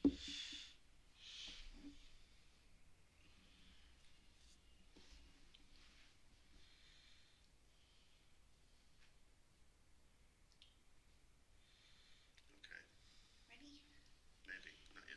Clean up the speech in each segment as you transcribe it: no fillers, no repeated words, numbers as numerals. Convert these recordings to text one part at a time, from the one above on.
Ready? Maybe, not yet.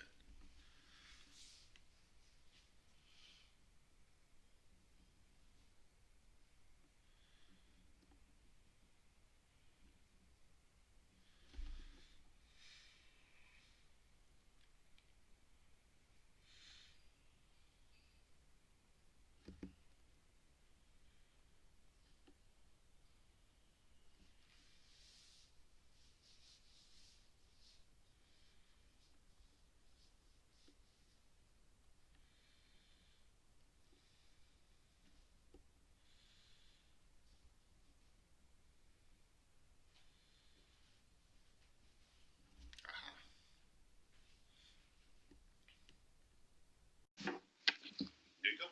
Here you go.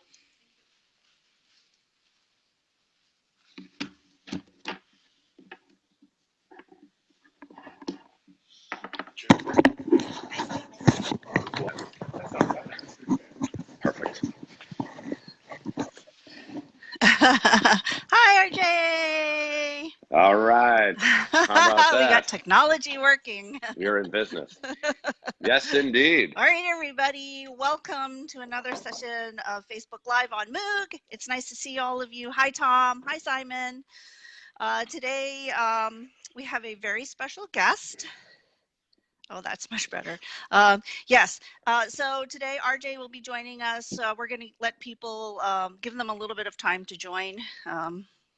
Perfect. Hi, RJ. All right. How about We got that? technology working. You're in business. Yes, indeed. All right, everybody. Welcome to another session of Facebook Live on MOUG. It's nice to see all of you. Hi, Tom. Hi, Simon. Today, we have a very special guest. Oh, that's much better. Yes. So today, RJ will be joining us. We're going to let people, give them a little bit of time to join.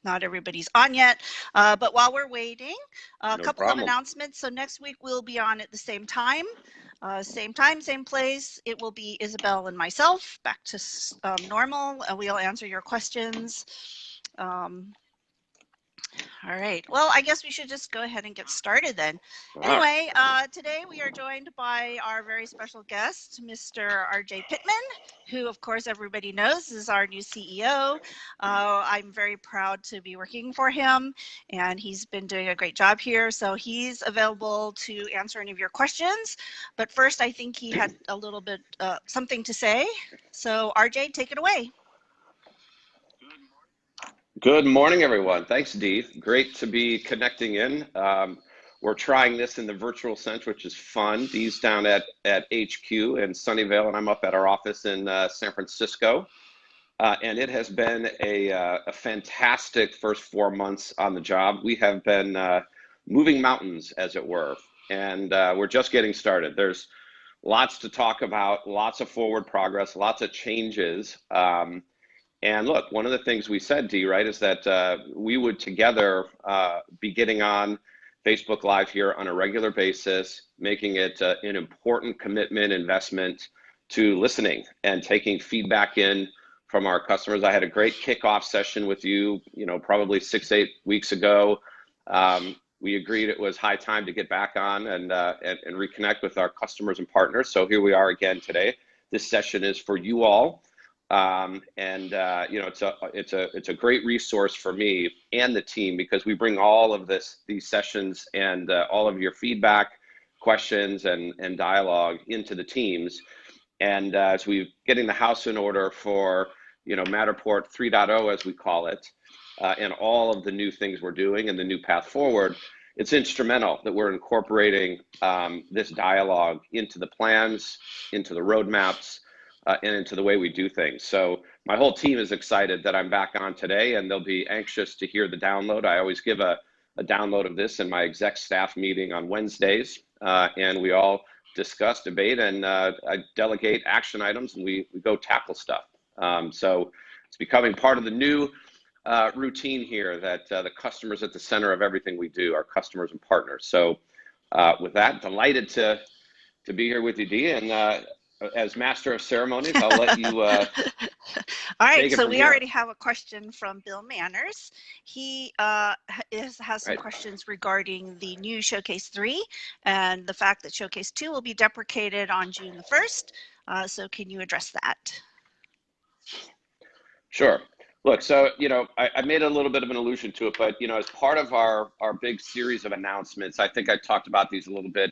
Not everybody's on yet, but while we're waiting, a couple of announcements. So next week we'll be on at the same time, same place. It will be Isabel and myself back to normal. We'll answer your questions. All right. Well, I guess we should just go ahead and get started then. Anyway, today we are joined by our very special guest, Mr. RJ Pittman, who, of course, everybody knows is our new CEO. I'm very proud to be working for him, and he's been doing a great job here. So he's available to answer any of your questions. But first, I think he had a little bit something to say. So RJ, take it away. Good morning, everyone. Thanks, Dee. Great to be connecting in. We're trying this in the virtual sense, which is fun. Dee's down at HQ in Sunnyvale, and I'm up at our office in San Francisco. And it has been a fantastic first 4 months on the job. We have been moving mountains, as it were, and we're just getting started. There's lots to talk about, lots of forward progress, lots of changes. And look, one of the things we said, Dee, right, is that we would together be getting on Facebook Live here on a regular basis, making it an important commitment, investment to listening and taking feedback in from our customers. I had a great kickoff session with you, probably 6-8 weeks ago. We agreed it was high time to get back on and reconnect with our customers and partners. So here we are again today. This session is for you all. It's a great resource for me and the team because we bring all of these sessions and all of your feedback, questions, and dialogue into the teams. And as we're getting the house in order for Matterport 3.0, as we call it, and all of the new things we're doing and the new path forward, it's instrumental that we're incorporating this dialogue into the plans, into the roadmaps, and into the way we do things. So my whole team is excited that I'm back on today, and they'll be anxious to hear the download. I always give a download of this in my exec staff meeting on Wednesdays, and we all discuss, debate, and I delegate action items, and we go tackle stuff. So it's becoming part of the new routine here that the customer's at the center of everything we do, our customers and partners. So with that, delighted to be here with you, Dee, and as master of ceremonies, I'll let you All right, so we already have a question from Bill Manners. He has some questions regarding the new Showcase 3 and the fact that Showcase 2 will be deprecated on June the 1st. So can you address that? Sure. Look, so, I made a little bit of an allusion to it, but, as part of our big series of announcements, I think I talked about these a little bit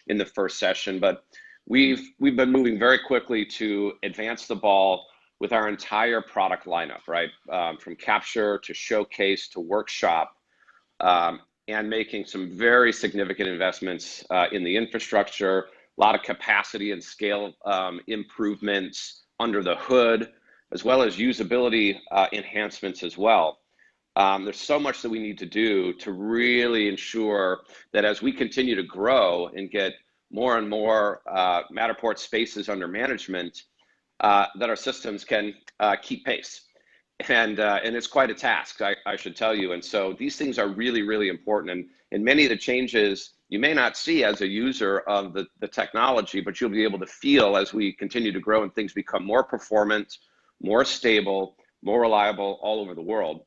in the first session, but we've been moving very quickly to advance the ball with our entire product lineup, right? From capture to showcase to workshop, and making some very significant investments in the infrastructure, a lot of capacity and scale improvements under the hood, as well as usability enhancements as well. There's so much that we need to do to really ensure that as we continue to grow and get more and more Matterport spaces under management, that our systems can keep pace. And it's quite a task, I should tell you. And so these things are really, really important. And many of the changes you may not see as a user of the technology, but you'll be able to feel as we continue to grow and things become more performant, more stable, more reliable all over the world.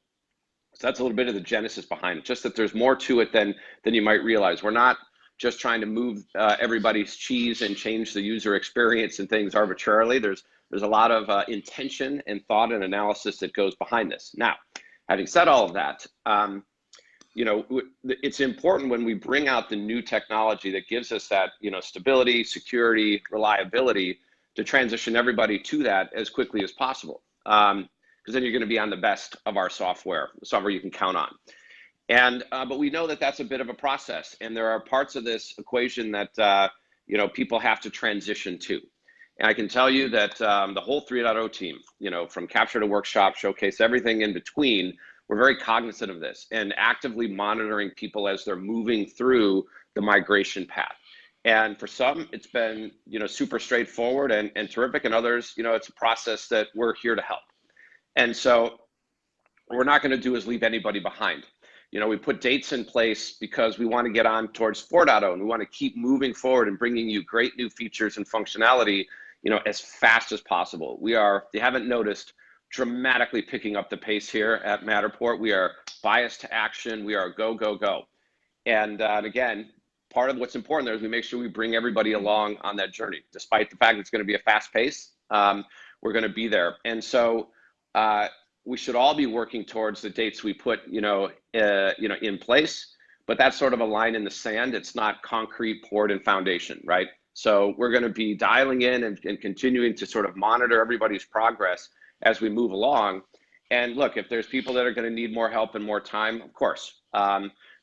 So that's a little bit of the genesis behind it, just that there's more to it than you might realize. We're not just trying to move everybody's cheese and change the user experience and things arbitrarily. There's a lot of intention and thought and analysis that goes behind this. Now, having said all of that, you know, it's important when we bring out the new technology that gives us that, you know, stability, security, reliability, to transition everybody to that as quickly as possible. Because then you're going to be on the best of our software, the software you can count on. And but we know that that's a bit of a process, and there are parts of this equation that you know, people have to transition to. And I can tell you that the whole 3.0 team, you know, from capture to workshop, showcase, everything in between, we're very cognizant of this and actively monitoring people as they're moving through the migration path. And for some, it's been, you know, super straightforward and terrific, and others, you know, it's a process that we're here to help. And so what we're not going to do is leave anybody behind. You know, we put dates in place because we want to get on towards 4.0, and we want to keep moving forward and bringing you great new features and functionality, you know, as fast as possible. We are, if you haven't noticed, dramatically picking up the pace here at Matterport. We are biased to action. We are go, go, go. And again, part of what's important there is we make sure we bring everybody along on that journey. Despite the fact it's going to be a fast pace, we're going to be there. And so we should all be working towards the dates we put, you know, in place. But that's sort of a line in the sand. It's not concrete poured in foundation, right? So we're going to be dialing in and continuing to sort of monitor everybody's progress as we move along. And look, if there's people that are going to need more help and more time, of course,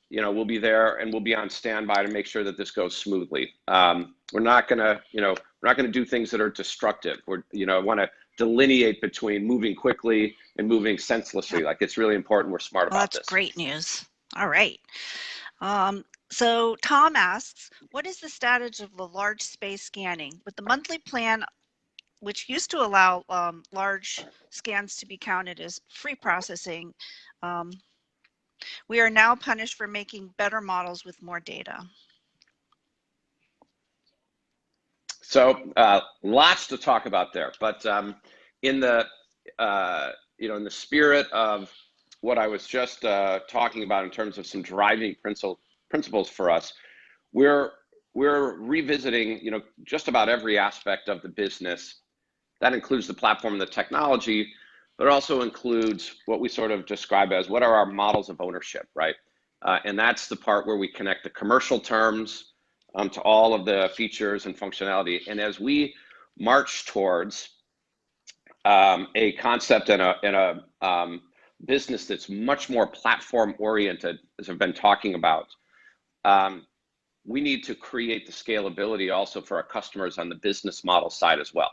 you know, we'll be there and we'll be on standby to make sure that this goes smoothly. We're not going to, you know, we're not going to do things that are destructive. We're, you know, want to delineate between moving quickly and moving senselessly. Like, it's really important we're smart about this. That's great news. All right. So Tom asks, what is the status of the large space scanning? With the monthly plan, which used to allow large scans to be counted as free processing, we are now punished for making better models with more data. So lots to talk about there, but in the you know, in the spirit of what I was just talking about in terms of some driving principles for us, we're revisiting, you know, just about every aspect of the business. That includes the platform and the technology, but it also includes what we sort of describe as what are our models of ownership, right? And that's the part where we connect the commercial terms to all of the features and functionality. And as we march towards a concept and a business that's much more platform oriented, as I've been talking about, we need to create the scalability also for our customers on the business model side as well.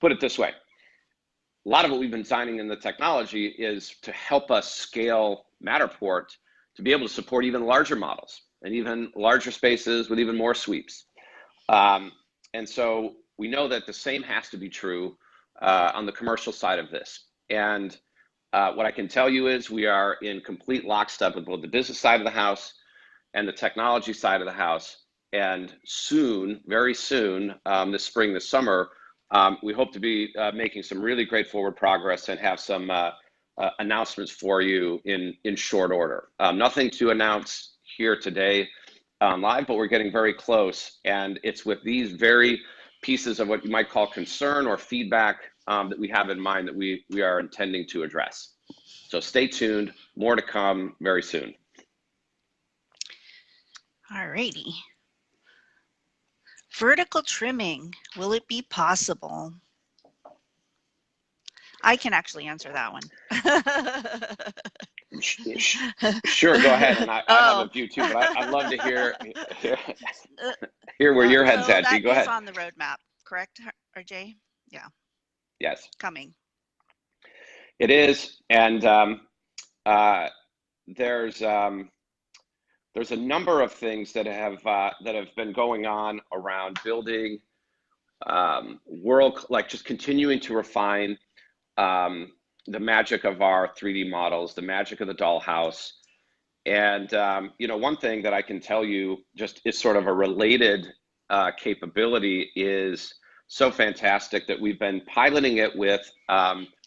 Put it this way, a lot of what we've been designing in the technology is to help us scale Matterport to be able to support even larger models and even larger spaces with even more sweeps. And so we know that the same has to be true on the commercial side of this. And what I can tell you is we are in complete lockstep with both the business side of the house and the technology side of the house. And soon, very soon, this spring, this summer, we hope to be making some really great forward progress and have some announcements for you in short order. Nothing to announce here today live, but we're getting very close. And it's with these very pieces of what you might call concern or feedback that we have in mind that we are intending to address. So stay tuned, more to come very soon. All righty. Vertical trimming, will it be possible? I can actually answer that one. Sure, go ahead. And I have a few too, but I'd love to hear where your head's so at. G, go ahead. That is on the roadmap, correct, RJ? Yeah. Yes. Coming. It is, and there's a number of things that have been going on around building like just continuing to refine the magic of our 3D models, the magic of the dollhouse. And one thing that I can tell you just is sort of a related capability is so fantastic that we've been piloting it with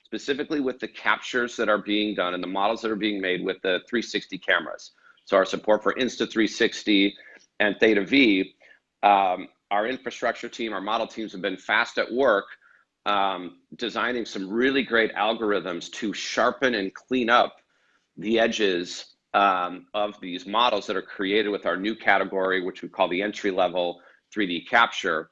specifically with the captures that are being done and the models that are being made with the 360 cameras. So our support for Insta360 and Theta V, our infrastructure team, our model teams have been fast at work designing some really great algorithms to sharpen and clean up the edges of these models that are created with our new category, which we call the entry-level 3D capture,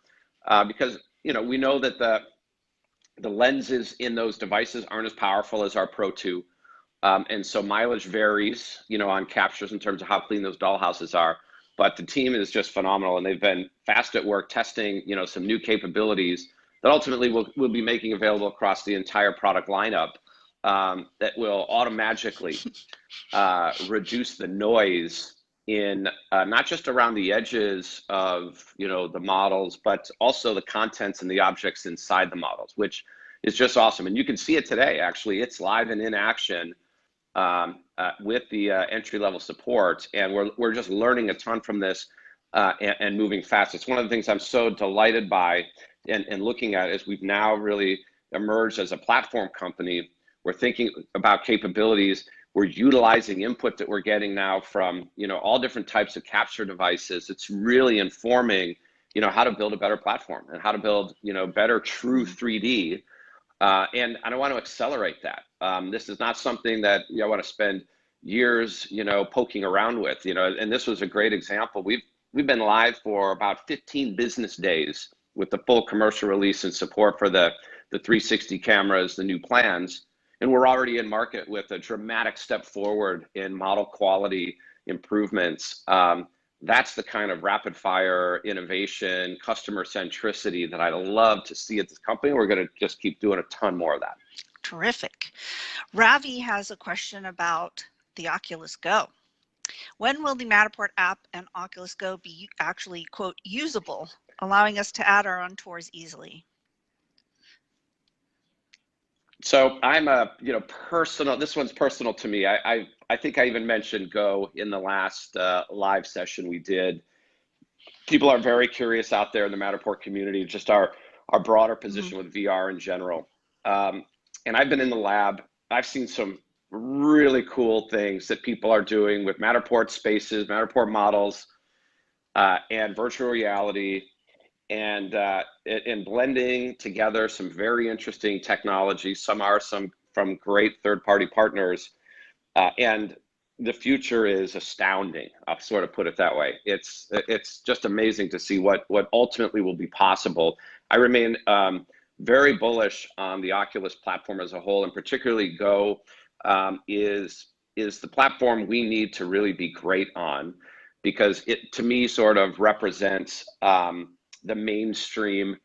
because we know that the lenses in those devices aren't as powerful as our Pro 2, and so mileage varies, on captures in terms of how clean those dollhouses are. But the team is just phenomenal, and they've been fast at work testing, some new capabilities that ultimately we'll be making available across the entire product lineup that will automatically reduce the noise in not just around the edges of the models, but also the contents and the objects inside the models, which is just awesome. And you can see it today. Actually, it's live and in action with the entry-level support, and we're just learning a ton from this and moving fast. It's one of the things I'm so delighted by and looking at is we've now really emerged as a platform company. We're thinking about capabilities. We're utilizing input that we're getting now from all different types of capture devices. It's really informing how to build a better platform and how to build better true 3D. And I want to accelerate that. This is not something that I want to spend years poking around with. And this was a great example. We've been live for about 15 business days with the full commercial release and support for the 360 cameras, the new plans. And we're already in market with a dramatic step forward in model quality improvements. That's the kind of rapid fire innovation, customer centricity that I love to see at this company. We're going to just keep doing a ton more of that. Terrific. Ravi has a question about the Oculus Go. When will the Matterport app and Oculus Go be actually, quote, usable, allowing us to add our own tours easily? So I'm personal, this one's personal to me. I think I even mentioned Go in the last live session we did. People are very curious out there in the Matterport community, just our broader position with VR in general. And I've been in the lab. I've seen some really cool things that people are doing with Matterport spaces, Matterport models, and virtual reality, and blending together some very interesting technology. Some from great third-party partners, and the future is astounding. I'll sort of put it that way. It's just amazing to see what ultimately will be possible. I remain very bullish on the Oculus platform as a whole, and particularly Go is the platform we need to really be great on, because it, to me, sort of represents the mainstream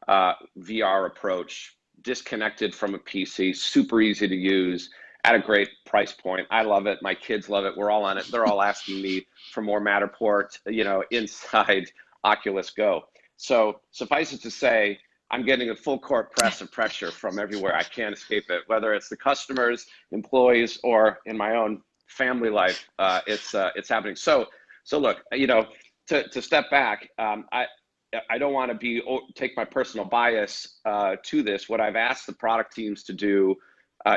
VR approach, disconnected from a PC, super easy to use, at a great price point. I love it. My kids love it. We're all on it. They're all asking me for more Matterport, inside Oculus Go. So suffice it to say, I'm getting a full court press of pressure from everywhere. I can't escape it, whether it's the customers, employees, or in my own family life. It's happening. So look, to step back, I don't want to take my personal bias to this. What I've asked the product teams to do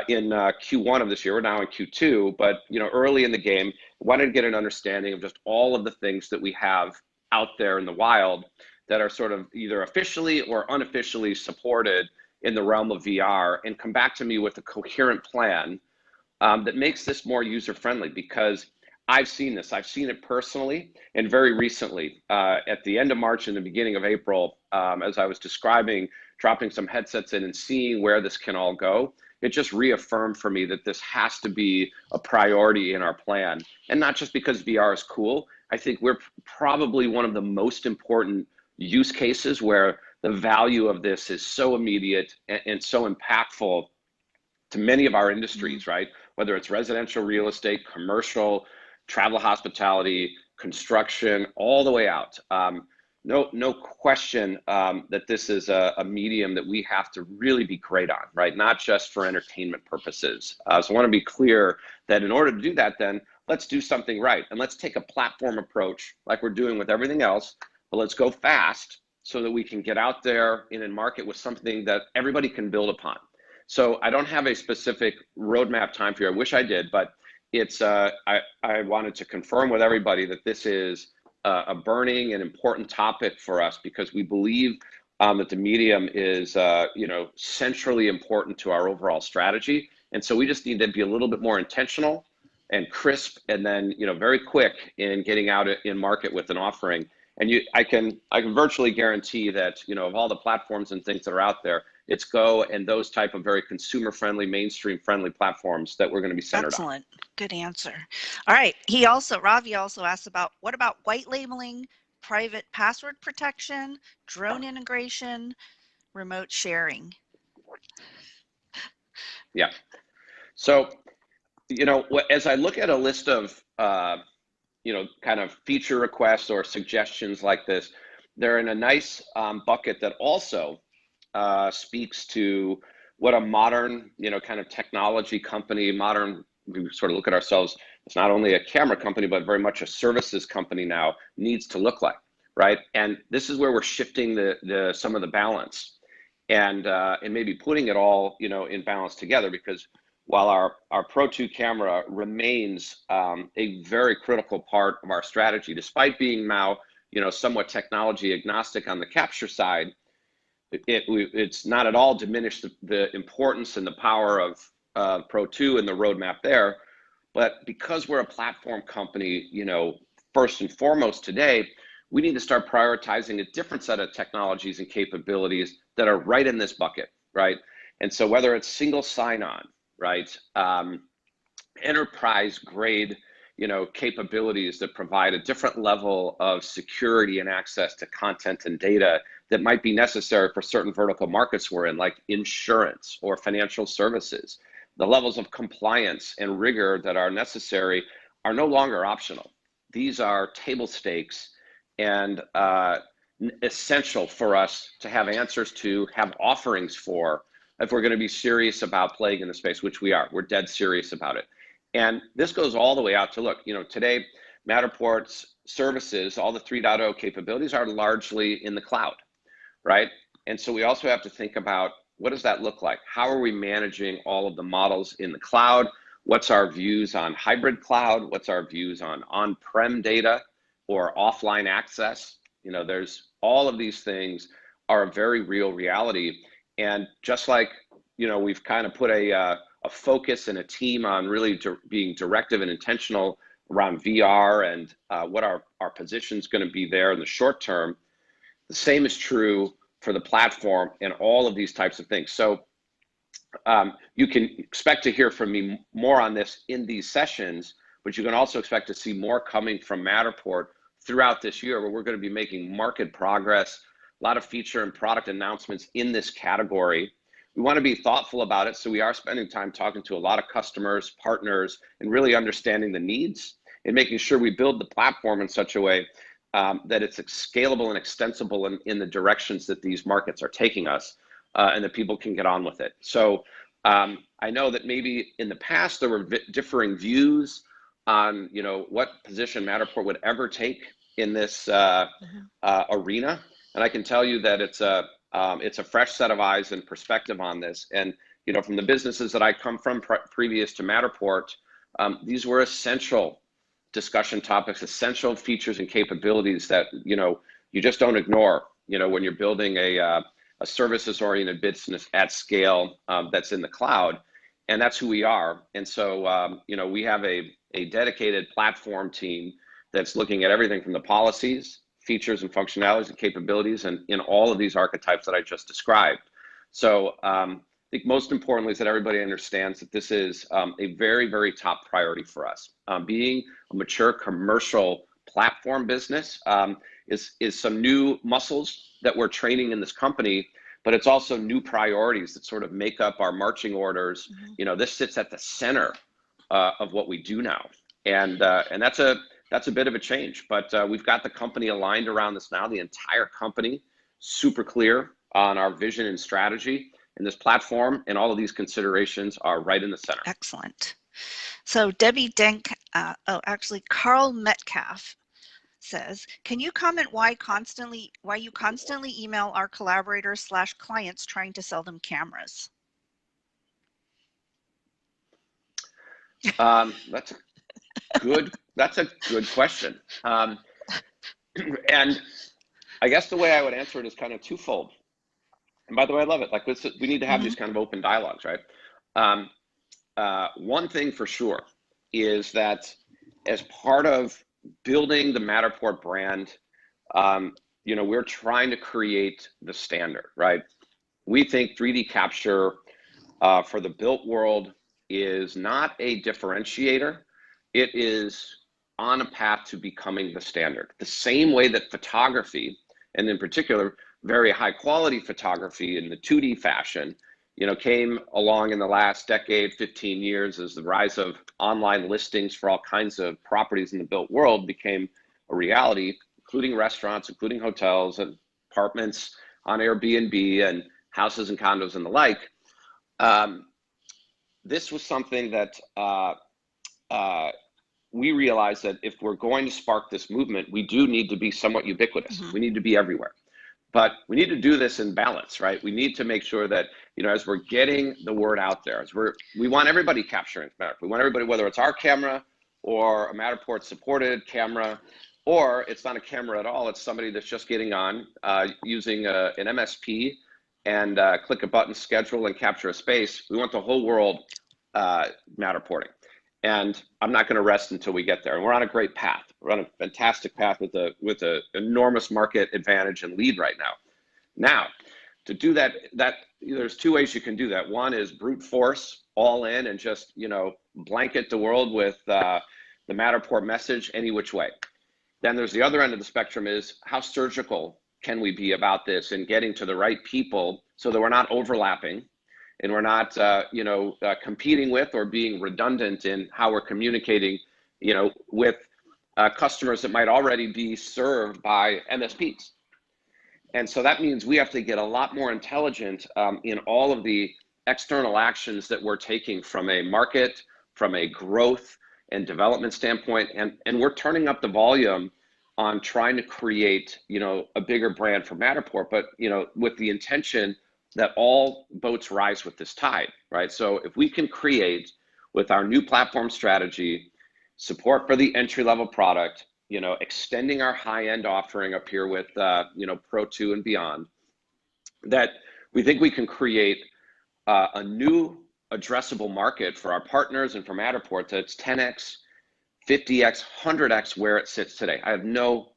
in Q1 of this year, we're now in Q2, but early in the game, wanted to get an understanding of just all of the things that we have out there in the wild that are sort of either officially or unofficially supported in the realm of VR, and come back to me with a coherent plan that makes this more user-friendly, because I've seen this. I've seen it personally, and very recently, at the end of March and the beginning of April, as I was describing, dropping some headsets in and seeing where this can all go, it just reaffirmed for me that this has to be a priority in our plan. And not just because VR is cool. I think we're probably one of the most important use cases where the value of this is so immediate and so impactful to many of our industries, right? Whether it's residential real estate, commercial, travel, hospitality, construction, all the way out. No question that this is a medium that we have to really be great on, right? Not just for entertainment purposes. So I want to be clear that in order to do that, then let's do something right. And let's take a platform approach like we're doing with everything else, but let's go fast so that we can get out there and in market with something that everybody can build upon. So I don't have a specific roadmap time for you. I wish I did, but it's I wanted to confirm with everybody that this is a burning and important topic for us because we believe that the medium is centrally important to our overall strategy, and so we just need to be a little bit more intentional and crisp, and then very quick in getting out in market with an offering. And I can virtually guarantee that of all the platforms and things that are out there, it's Go and those type of very consumer-friendly, mainstream-friendly platforms that we're going to be centered on. Excellent. Good answer. All right. Ravi also asked about what about white labeling, private password protection, drone integration, remote sharing? Yeah. So, as I look at a list of, kind of feature requests or suggestions like this, they're in a nice bucket that also speaks to what a modern, kind of technology company, we sort of look at ourselves as not only a camera company, but very much a services company now needs to look like, right? And this is where we're shifting some of the balance and maybe putting it all, in balance together, because while our Pro 2 camera remains a very critical part of our strategy, despite being now, somewhat technology agnostic on the capture side, it's not at all diminished the importance and the power of Pro 2 and the roadmap there. But because we're a platform company, first and foremost today, we need to start prioritizing a different set of technologies and capabilities that are right in this bucket, right? And so whether it's single sign-on, right, enterprise grade, capabilities that provide a different level of security and access to content and data that might be necessary for certain vertical markets we're in, like insurance or financial services. The levels of compliance and rigor that are necessary are no longer optional. These are table stakes and essential for us to have answers to, have offerings for, if we're going to be serious about playing in the space, which we are. We're dead serious about it. And this goes all the way out to, look, today, Matterport's services, all the 3.0 capabilities are largely in the cloud, right? And so we also have to think about, what does that look like? How are we managing all of the models in the cloud? What's our views on hybrid cloud? What's our views on on-prem data or offline access? There's all of these things are a very real reality. And just like, we've kind of put a focus and a team on really being directive and intentional around VR and what our position is going to be there in the short term, the same is true for the platform and all of these types of things. So you can expect to hear from me more on this in these sessions, but you can also expect to see more coming from Matterport throughout this year, where we're going to be making market progress, a lot of feature and product announcements in this category. We want to be thoughtful about it, so we are spending time talking to a lot of customers, partners, and really understanding the needs and making sure we build the platform in such a way that it's scalable and extensible in the directions that these markets are taking us, and that people can get on with it. So I know that maybe in the past there were differing views on what position Matterport would ever take in this arena, and I can tell you that it's a fresh set of eyes and perspective on this. And from the businesses that I come from previous to Matterport, these were essential discussion topics, essential features and capabilities that you just don't ignore when you're building a services oriented business at scale that's in the cloud. and that's who we are. And so, you know, we have a dedicated platform team that's looking at everything from the policies, features and functionalities and capabilities, and in all of these archetypes that I just described. So I think most importantly is that everybody understands that this is a very, very top priority for us. Being a mature commercial platform business is some new muscles that we're training in this company, but it's also new priorities that sort of make up our marching orders. You know, this sits at the center of what we do now, and that's a bit of a change. But we've got the company aligned around this now. The entire company super clear on our vision and strategy, and this platform and all of these considerations are right in the center. Excellent. So Debbie Denk, actually Carl Metcalf says, can you comment why you constantly email our collaborators / clients trying to sell them cameras? That's a good question. And I guess the way I would answer it is kind of twofold. And by the way, I love it. Like, we need to have these kind of open dialogues, right? One thing for sure is that as part of building the Matterport brand, you know, we're trying to create the standard, right? We think 3D capture for the built world is not a differentiator. It is on a path to becoming the standard. The same way that photography, and in particular, very high quality photography in the 2D fashion, you know, came along in the last decade, 15 years, as the rise of online listings for all kinds of properties in the built world became a reality, including restaurants, including hotels and apartments on Airbnb and houses and condos and the like. This was something that we realized that if we're going to spark this movement, we do need to be somewhat ubiquitous. We need to be everywhere. But we need to do this in balance, right? We need to make sure that, you know, as we're getting the word out there, we want everybody capturing Matterport. We want everybody, whether it's our camera or a Matterport supported camera, or it's not a camera at all, it's somebody that's just getting on using an MSP and click a button, schedule, and capture a space. We want the whole world Matterporting. And I'm not going to rest until we get there. And we're on a great path. We're on a fantastic path with a enormous market advantage and lead right now. Now, to do that, there's two ways you can do that. One is brute force, all in, and just, you know, blanket the world with the Matterport message any which way. Then there's the other end of the spectrum, is how surgical can we be about this and getting to the right people so that we're not overlapping and we're not, competing with or being redundant in how we're communicating, you know, with customers that might already be served by MSPs. And so that means we have to get a lot more intelligent in all of the external actions that we're taking from a market, from a growth and development standpoint. And we're turning up the volume on trying to create, you know, a bigger brand for Matterport, but, you know, with the intention that all boats rise with this tide, right? So if we can create, with our new platform strategy, support for the entry-level product, you know, extending our high-end offering up here with, Pro 2 and beyond, that we think we can create a new addressable market for our partners and for Matterport that's 10x, 50x, 100x where it sits today. I have no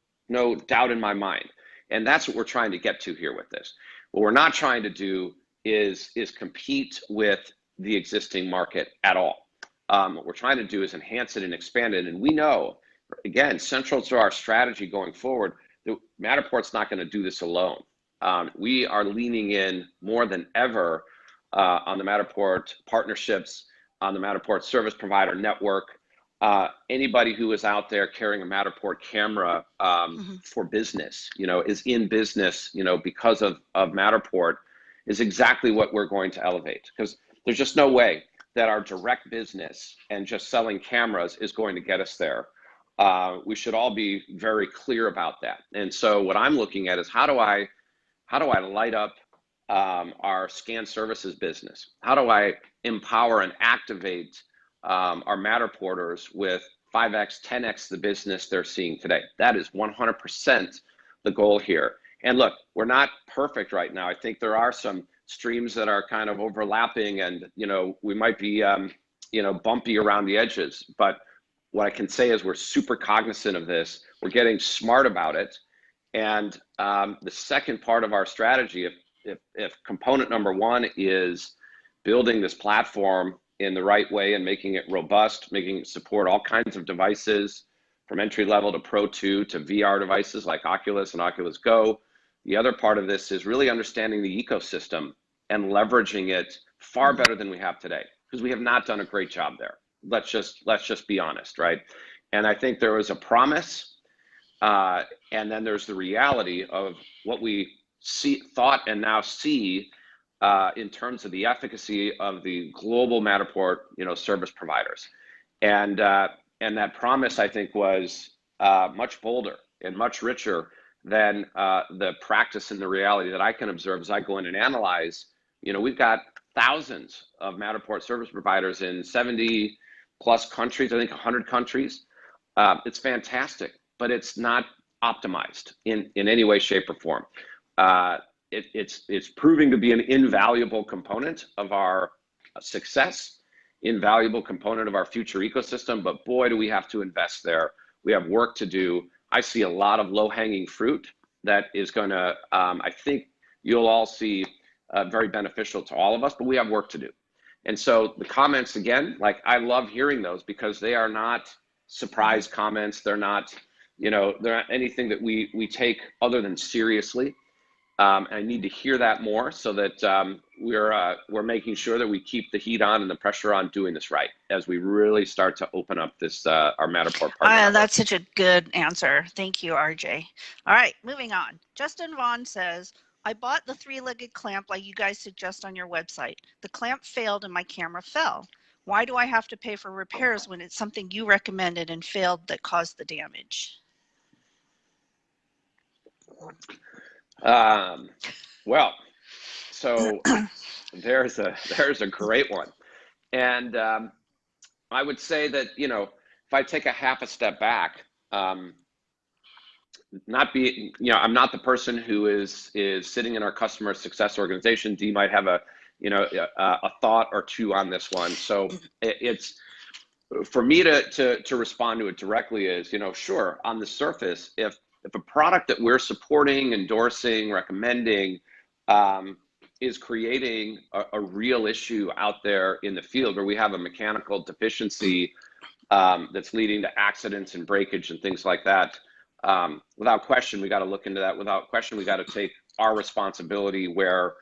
doubt in my mind. And that's what we're trying to get to here with this. What we're not trying to do is compete with the existing market at all. What we're trying to do is enhance it and expand it. And we know, again, central to our strategy going forward, that Matterport's not going to do this alone. We are leaning in more than ever on the Matterport partnerships, on the Matterport service provider network. Anybody who is out there carrying a Matterport camera for business, you know, is in business, you know, because of Matterport, is exactly what we're going to elevate. Because there's just no way that our direct business and just selling cameras is going to get us there. We should all be very clear about that. And so what I'm looking at is how do I light up our scan services business? How do I empower and activate our Matterporters with 5x, 10x the business they're seeing today? That is 100% the goal here. And look, we're not perfect right now. I think there are some streams that are kind of overlapping, and we might be bumpy around the edges. But what I can say is we're super cognizant of this. We're getting smart about it. And the second part of our strategy, if component number one is building this platform in the right way and making it robust, making it support all kinds of devices from entry level to Pro 2 to VR devices like Oculus and Oculus Go. The other part of this is really understanding the ecosystem and leveraging it far better than we have today, because we have not done a great job there. Let's just be honest, right? And I think there was a promise, and then there's the reality of what we thought and now see in terms of the efficacy of the global Matterport, service providers, and that promise, I think, was much bolder and much richer than the practice and the reality that I can observe as I go in and analyze. We've got thousands of Matterport service providers in 70 plus countries, I think 100 countries. It's fantastic, but it's not optimized in any way, shape, or form. It's proving to be an invaluable component of our success, invaluable component of our future ecosystem, but boy, do we have to invest there. We have work to do. I see a lot of low-hanging fruit that is going to, I think you'll all see very beneficial to all of us, but we have work to do. And so the comments, again, like, I love hearing those because they are not surprise comments. They're not, they're not anything that we take other than seriously. I need to hear that more so that we're making sure that we keep the heat on and the pressure on doing this right as we really start to open up this our Matterport partner. That's such a good answer. Thank you, RJ. All right, moving on. Justin Vaughn says, I bought the 3-legged clamp like you guys suggest on your website. The clamp failed and my camera fell. Why do I have to pay for repairs when it's something you recommended and failed that caused the damage? Well, so there's a great one. And I would say that, if I take a half a step back, I'm not the person who is sitting in our customer success organization. Dee might have a thought or two on this one. So it's for me to respond to it directly is, sure, on the surface, if a product that we're supporting, endorsing, recommending is creating a real issue out there in the field where we have a mechanical deficiency that's leading to accidents and breakage and things like that, without question, we got to look into that. Without question, we got to take our responsibility where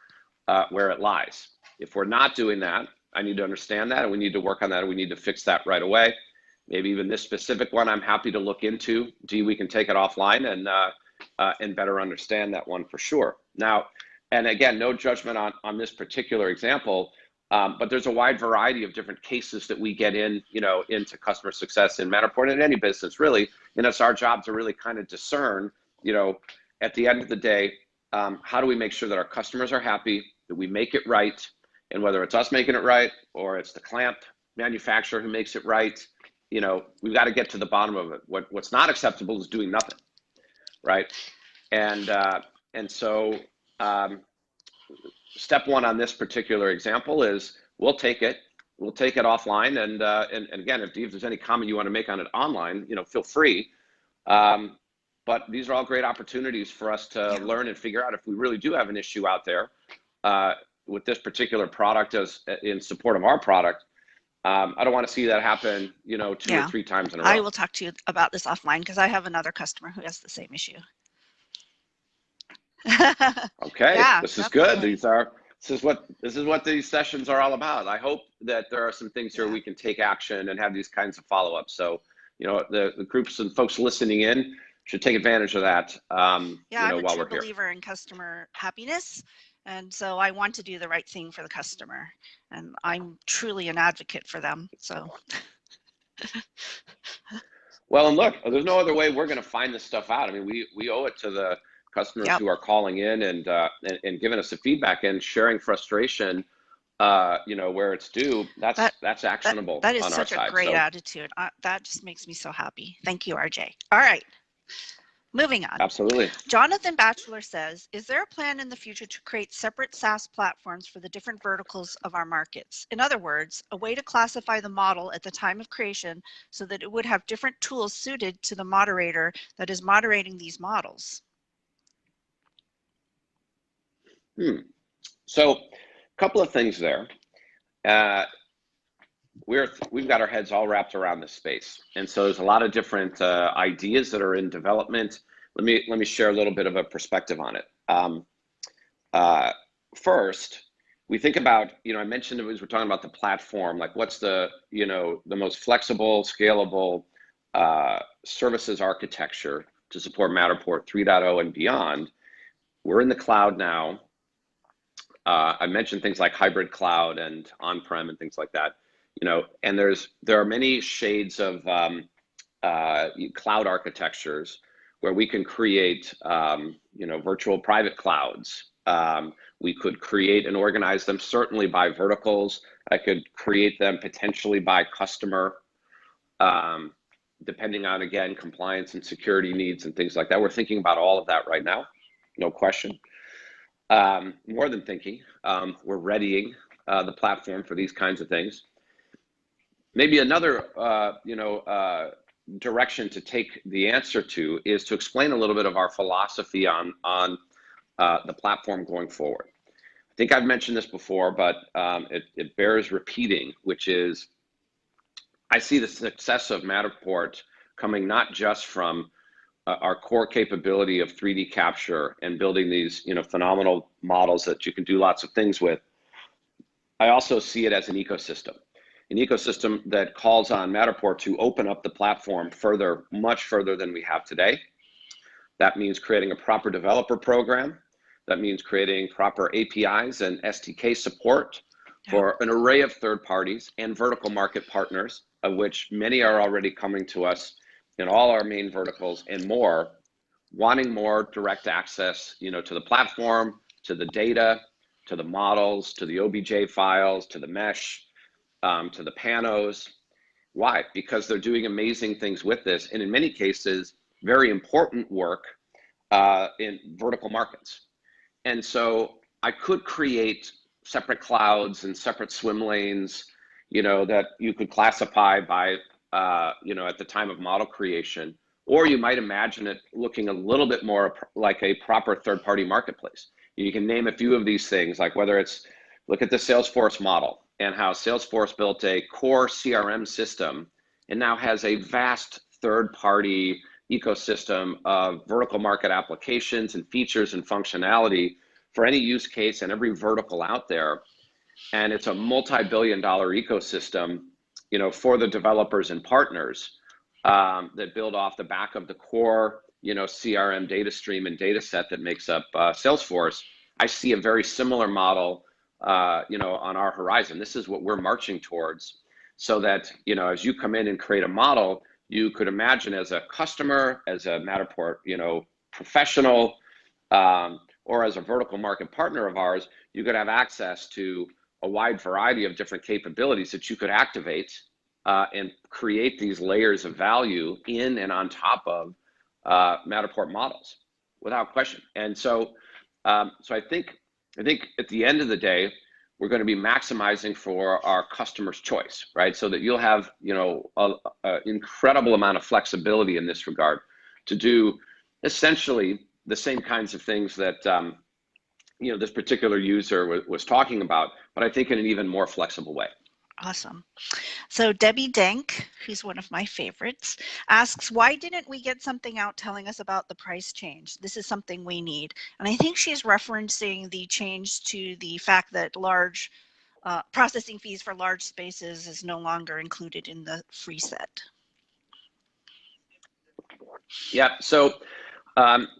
it lies. If we're not doing that, I need to understand that, and we need to work on that, and we need to fix that right away. Maybe even this specific one, I'm happy to look into. Dee, we can take it offline and better understand that one for sure. Now, and again, no judgment on this particular example, but there's a wide variety of different cases that we get into customer success in Matterport, in any business really, and it's our job to really kind of discern, at the end of the day, how do we make sure that our customers are happy, that we make it right, and whether it's us making it right or it's the clamp manufacturer who makes it right, we've got to get to the bottom of it. What's not acceptable is doing nothing, right? And so step one on this particular example is we'll take it offline, and again, if there's any comment you want to make on it online, feel free. But these are all great opportunities for us to learn and figure out if we really do have an issue out there with this particular product as in support of our product. I don't want to see that happen, 2 or 3 times in a row. I will talk to you about this offline because I have another customer who has the same issue. Okay, this is good. This is what these sessions are all about. I hope that there are some things here we can take action and have these kinds of follow-ups. So, the groups and folks listening in should take advantage of that. I'm a true believer in customer happiness. And so I want to do the right thing for the customer, and I'm truly an advocate for them. So. Well, and look, there's no other way we're going to find this stuff out. I mean, we owe it to the customers who are calling in and giving us the feedback and sharing frustration, where it's due. That's actionable. That is on such our side. A great attitude. That just makes me so happy. Thank you, RJ. All right. Moving on. Absolutely. Jonathan Batchelor says, is there a plan in the future to create separate SAS platforms for the different verticals of our markets? In other words, a way to classify the model at the time of creation so that it would have different tools suited to the moderator that is moderating these models? So a couple of things there. We've got our heads all wrapped around this space, and so there's a lot of different ideas that are in development. Let me share a little bit of a perspective on it. First, we think about, I mentioned as we're talking about the platform, like what's the most flexible, scalable services architecture to support Matterport 3.0 and beyond. We're in the cloud now. I mentioned things like hybrid cloud and on-prem and things like that. And there are many shades of cloud architectures where we can create, virtual private clouds. We could create and organize them certainly by verticals. I could create them potentially by customer, depending on, again, compliance and security needs and things like that. We're thinking about all of that right now, no question. More than thinking, we're readying the platform for these kinds of things. Maybe another, direction to take the answer to is to explain a little bit of our philosophy on the platform going forward. I think I've mentioned this before, but it bears repeating, which is I see the success of Matterport coming not just from our core capability of 3D capture and building these phenomenal models that you can do lots of things with. I also see it as an ecosystem that calls on Matterport to open up the platform further, much further than we have today. That means creating a proper developer program. That means creating proper APIs and SDK support for an array of third parties and vertical market partners, of which many are already coming to us in all our main verticals and more, wanting more direct access, to the platform, to the data, to the models, to the OBJ files, to the mesh, to the panos. Why? Because they're doing amazing things with this, and in many cases, very important work in vertical markets. And so I could create separate clouds and separate swim lanes, that you could classify by, at the time of model creation, or you might imagine it looking a little bit more like a proper third-party marketplace. You can name a few of these things, like whether it's, look at the Salesforce model and how Salesforce built a core CRM system and now has a vast third-party ecosystem of vertical market applications and features and functionality for any use case and every vertical out there. And it's a multi-billion-dollar ecosystem, for the developers and partners that build off the back of the core, CRM data stream and data set that makes up Salesforce. I see a very similar model, on our horizon. This is what we're marching towards, so that, as you come in and create a model, you could imagine as a customer, as a Matterport, professional, or as a vertical market partner of ours, you could have access to a wide variety of different capabilities that you could activate and create these layers of value in and on top of Matterport models, without question. And so, so I think at the end of the day, we're going to be maximizing for our customers' choice, right? So that you'll have, an incredible amount of flexibility in this regard to do essentially the same kinds of things that this particular user was talking about, but I think in an even more flexible way. Awesome. So Debbie Denk, who's one of my favorites, asks, why didn't we get something out telling us about the price change? This is something we need. And I think she's referencing the change to the fact that large processing fees for large spaces is no longer included in the free set. Yeah, so, part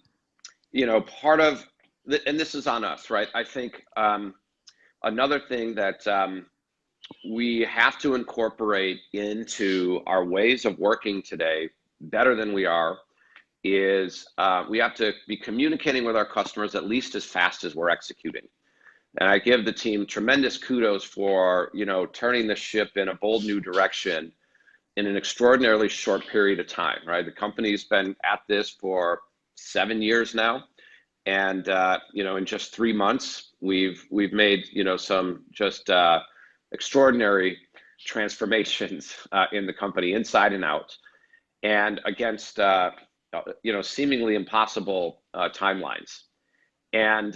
of, and this is on us, right? I think another thing that we have to incorporate into our ways of working today better than we are is we have to be communicating with our customers at least as fast as we're executing. And I give the team tremendous kudos for, turning the ship in a bold new direction in an extraordinarily short period of time, right? The company's been at this for 7 years now. And, you know, in just 3 months, we've made, you know, some just extraordinary transformations in the company inside and out, and against, you know, seemingly impossible timelines. And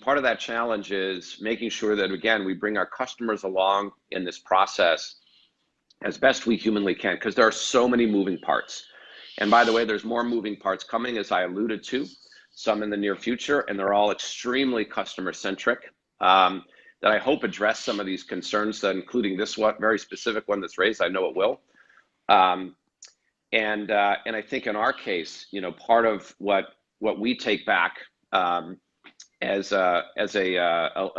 part of that challenge is making sure that, again, we bring our customers along in this process as best we humanly can, because there are so many moving parts. And by the way, there's more moving parts coming, as I alluded to, some in the near future, and they're all extremely customer centric, that I hope address some of these concerns, that including this one, very specific one that's raised. I know it will. And I think in our case, you know, part of what we take back as a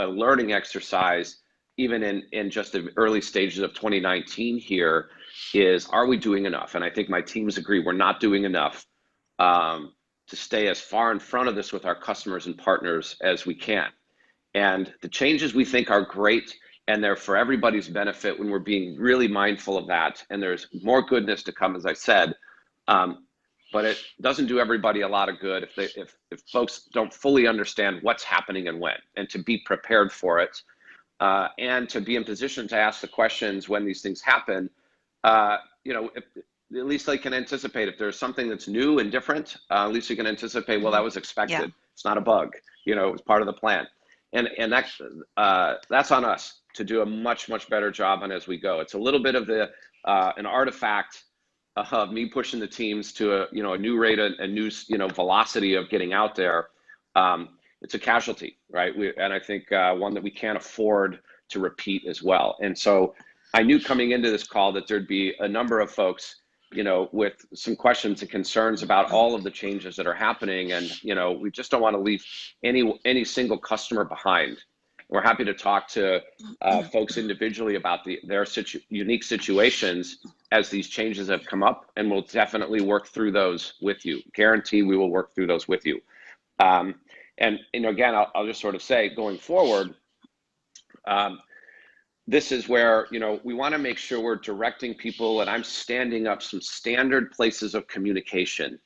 learning exercise, even in just the early stages of 2019 here, is, are we doing enough? And I think my teams agree we're not doing enough to stay as far in front of this with our customers and partners as we can. And the changes we think are great, and they're for everybody's benefit when we're being really mindful of that. And there's more goodness to come, as I said. But it doesn't do everybody a lot of good if folks don't fully understand what's happening and when, and to be prepared for it, and to be in position to ask the questions when these things happen. You know, at least they can anticipate if there's something that's new and different. At least you can anticipate, well, that was expected. Yeah. It's not a bug. You know, it was part of the plan, and that's on us to do a much better job on as we go. It's a little bit of the an artifact of me pushing the teams to a new rate, a new velocity of getting out there. It's a casualty, right? And I think one that we can't afford to repeat as well. And so I knew coming into this call that there'd be a number of folks, you know, with some questions and concerns about all of the changes that are happening, and you know, we just don't want to leave any single customer behind. We're happy to talk to folks individually about their unique situations as these changes have come up, and we'll definitely work through those with you. Guarantee we will work through those with you. And you know, again, I'll just sort of say, going forward, this is where, you know, we want to make sure we're directing people, and I'm standing up some standard places of communication,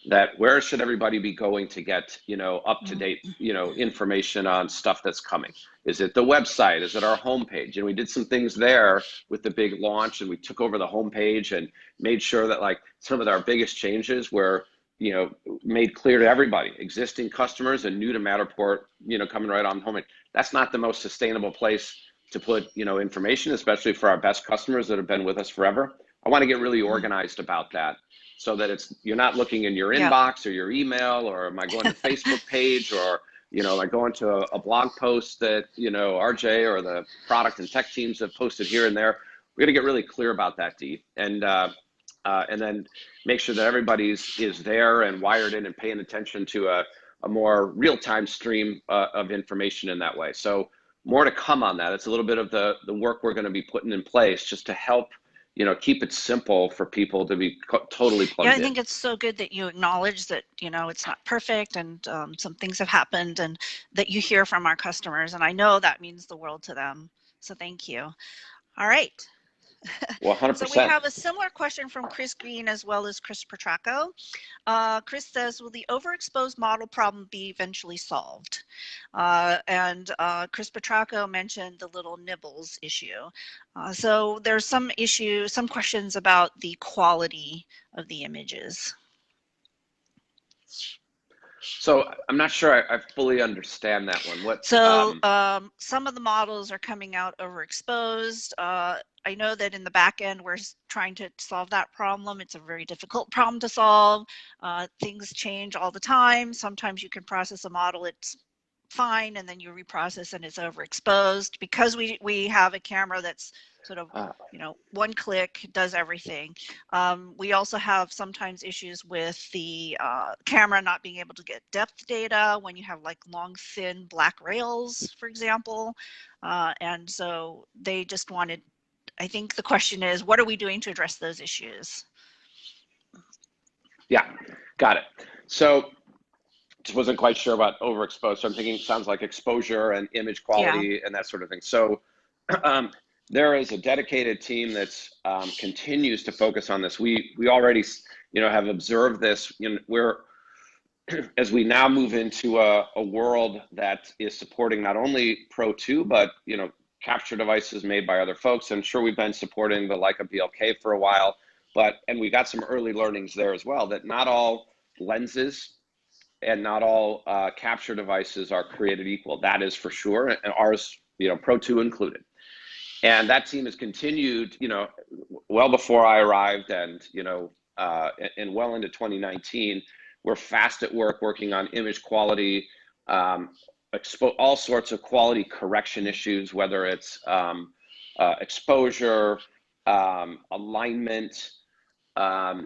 that where should everybody be going to get, you know, up to date, you know, information on stuff that's coming. Is it the website? Is it our homepage? And we did some things there with the big launch, and we took over the homepage and made sure that, like, some of our biggest changes were, you know, made clear to everybody, existing customers and new to Matterport, you know, coming right on the homepage. That's not the most sustainable place to put, you know, information, especially for our best customers that have been with us forever. I want to get really organized about that, so that you're not looking in your inbox or your email, or am I going to Facebook page, or, you know, am I going to a blog post that, you know, RJ or the product and tech teams have posted here and there. We're going to get really clear about that, Dee, and then make sure that everybody is there and wired in and paying attention to a more real-time stream of information in that way. So more to come on that. It's a little bit of the work we're going to be putting in place just to help, you know, keep it simple for people to be totally plugged in. Yeah, I think it's so good that you acknowledge that, you know, it's not perfect, and some things have happened, and that you hear from our customers. And I know that means the world to them. So thank you. All right. Well, 100%. So we have a similar question from Chris Green as well as Chris Petracco. Chris says, will the overexposed model problem be eventually solved? And Chris Petracco mentioned the little nibbles issue. So there's some questions about the quality of the images. So I'm not sure I fully understand that one. Some of the models are coming out overexposed. I know that in the back end, we're trying to solve that problem. It's a very difficult problem to solve. Things change all the time. Sometimes you can process a model, it's fine, and then you reprocess and it's overexposed. Because we have a camera that's sort of, you know, one click does everything. We also have sometimes issues with the camera not being able to get depth data when you have like long, thin black rails, for example. And so they just wanted, I think the question is, what are we doing to address those issues? Yeah, got it. So just wasn't quite sure about overexposed. So I'm thinking it sounds like exposure and image quality and that sort of thing. So there is a dedicated team that's continues to focus on this. We already, you know, have observed this. You know, as we now move into a world that is supporting not only Pro 2, but capture devices made by other folks. I'm sure we've been supporting the Leica BLK for a while, and we got some early learnings there as well, that not all lenses and not all capture devices are created equal. That is for sure, and ours, Pro 2 included. And that team has continued, well before I arrived, and and well into 2019. We're fast at work working on image quality, all sorts of quality correction issues, whether it's exposure, alignment, and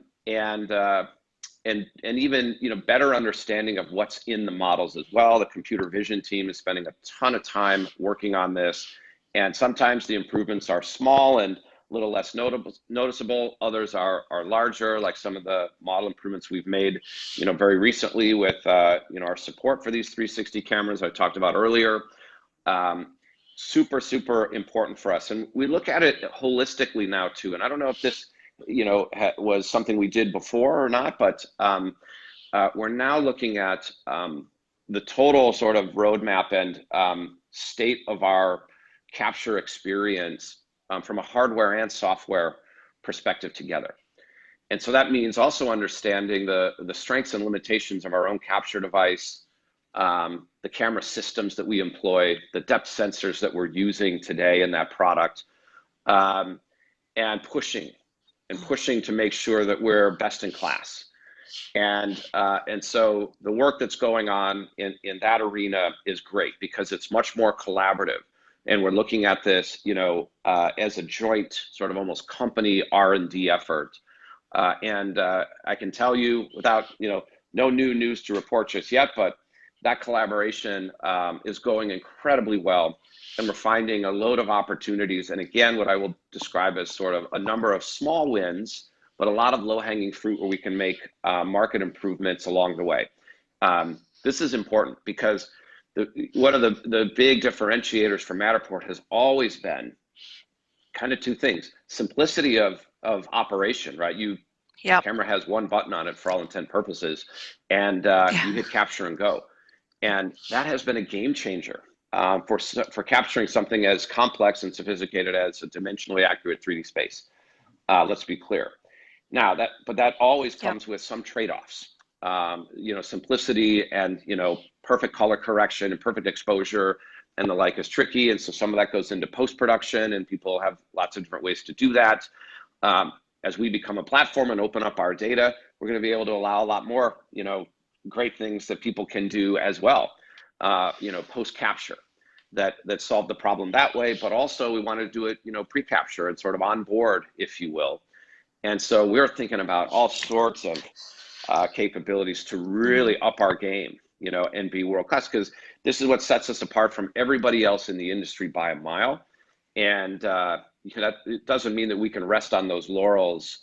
even better understanding of what's in the models as well. The computer vision team is spending a ton of time working on this, and sometimes the improvements are small and a little less noticeable. Others are larger, like some of the model improvements we've made very recently with our support for these 360 cameras I talked about earlier. Super important for us, and we look at it holistically now too. And I don't know if this was something we did before or not, but we're now looking at the total sort of roadmap and state of our capture experience from a hardware and software perspective together. And so that means also understanding the strengths and limitations of our own capture device, the camera systems that we employ, the depth sensors that we're using today in that product, and pushing to make sure that we're best in class. And so the work that's going on in that arena is great, because it's much more collaborative. And we're looking at this, as a joint sort of almost company R&D effort. And I can tell you, without, no new news to report just yet, but that collaboration is going incredibly well. And we're finding a load of opportunities. And again, what I will describe as sort of a number of small wins, but a lot of low-hanging fruit where we can make market improvements along the way. This is important because one of the big differentiators for Matterport has always been kind of two things: simplicity of operation, right? The camera has one button on it for all intent purposes, and you hit capture and go. And that has been a game changer for capturing something as complex and sophisticated as a dimensionally accurate 3D space. Let's be clear. Now but that always comes with some trade-offs. Simplicity and perfect color correction and perfect exposure and the like is tricky, and so some of that goes into post-production, and people have lots of different ways to do that. As we become a platform and open up our data, we're going to be able to allow a lot more great things that people can do as well, post-capture that solve the problem that way, but also we want to do it pre-capture and sort of on board, if you will. And so we're thinking about all sorts of capabilities to really up our game, and be world-class, because this is what sets us apart from everybody else in the industry by a mile. And it doesn't mean that we can rest on those laurels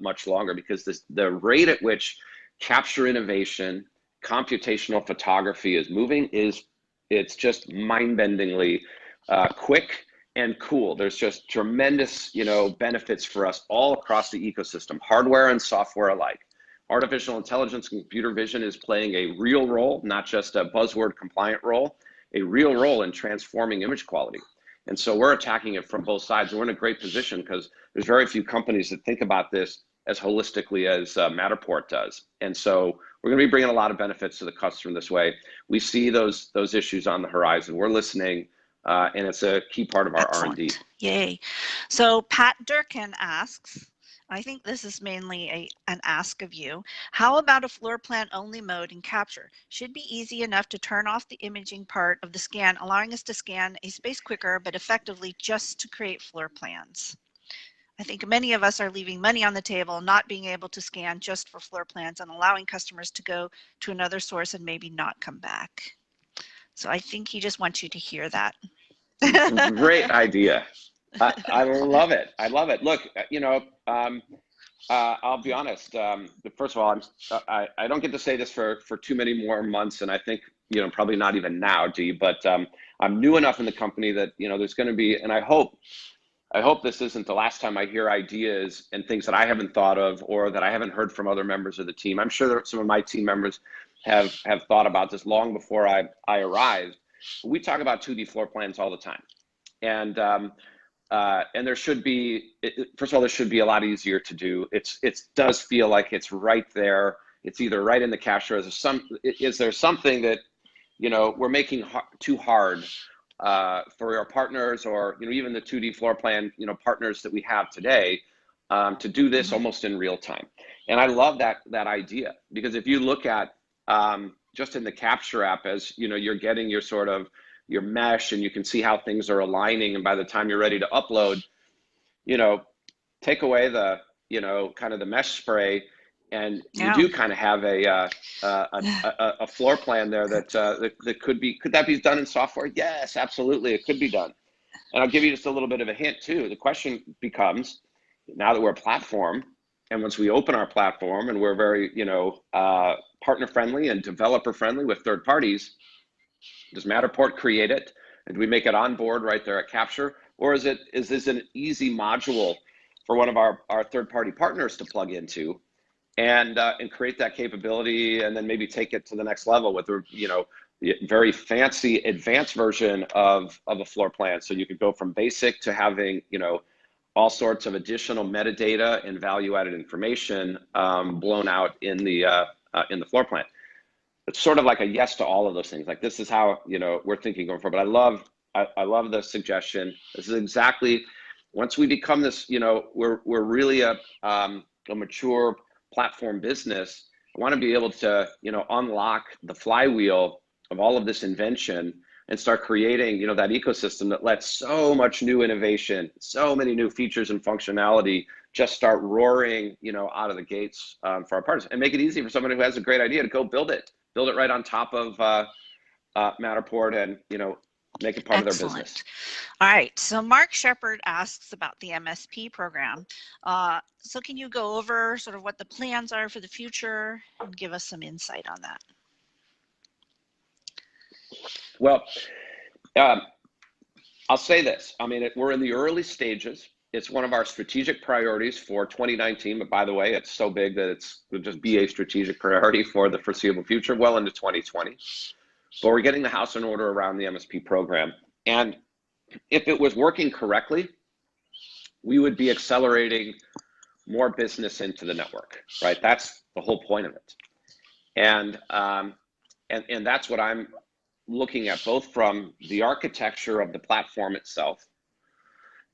much longer, because the rate at which capture innovation, computational photography is moving it's just mind-bendingly quick and cool. There's just tremendous benefits for us all across the ecosystem, hardware and software alike. Artificial intelligence and computer vision is playing a real role, not just a buzzword compliant role, a real role in transforming image quality. And so we're attacking it from both sides. And we're in a great position because there's very few companies that think about this as holistically as Matterport does. And so we're going to be bringing a lot of benefits to the customer this way. We see those issues on the horizon. We're listening, and it's a key part of our R&D. Yay. So Pat Durkin asks, I think this is mainly an ask of you. How about a floor plan only mode in capture? Should be easy enough to turn off the imaging part of the scan, allowing us to scan a space quicker, but effectively just to create floor plans. I think many of us are leaving money on the table, not being able to scan just for floor plans and allowing customers to go to another source and maybe not come back. So I think he just wants you to hear that. Great idea. I love it. I love it. Look, I'll be honest. First of all, I don't get to say this for too many more months, and I think probably not even now, Dee. But I'm new enough in the company that there's going to be, and I hope this isn't the last time I hear ideas and things that I haven't thought of or that I haven't heard from other members of the team. I'm sure that some of my team members have thought about this long before I arrived. We talk about 2D floor plans all the time, and there should be, first of all, this should be a lot easier to do. It does feel like it's right there. It's either right in the capture. Is there something that, you know, we're making too hard for our partners, or, you know, even the 2D floor plan, you know, partners that we have today, to do this almost in real time. And I love that idea, because if you look at just in the capture app, as you know, you're getting your sort of your mesh, and you can see how things are aligning, and by the time you're ready to upload, you know, take away the, you know, kind of the mesh spray, and you do kind of have a floor plan there that could that be done in software? Yes, absolutely, it could be done. And I'll give you just a little bit of a hint too. The question becomes, now that we're a platform, and once we open our platform and we're very, you know, partner friendly and developer friendly with third parties, does Matterport create it? And do we make it on board right there at capture? Or is this an easy module for one of our third party partners to plug into and create that capability, and then maybe take it to the next level with a, you know, very fancy advanced version of a floor plan. So you could go from basic to having, you know, all sorts of additional metadata and value-added information blown out in the floor plan. It's sort of like a yes to all of those things. Like, this is how, you know, we're thinking going forward. But I love the suggestion. This is exactly, once we become this, you know, we're really a mature platform business. I want to be able to, you know, unlock the flywheel of all of this invention and start creating, you know, that ecosystem that lets so much new innovation, so many new features and functionality just start roaring, you know, out of the gates for our partners, and make it easy for someone who has a great idea to go build it right on top of Matterport, and, you know, make it part of their business. All right, so Mark Shepard asks about the MSP program. So can you go over sort of what the plans are for the future and give us some insight on that? Well, I'll say this. I mean, we're in the early stages. It's one of our strategic priorities for 2019, but by the way, it's so big that it'll just be a strategic priority for the foreseeable future, well into 2020. But we're getting the house in order around the MSP program. And if it was working correctly, we would be accelerating more business into the network, right? That's the whole point of it. And that's what I'm looking at, both from the architecture of the platform itself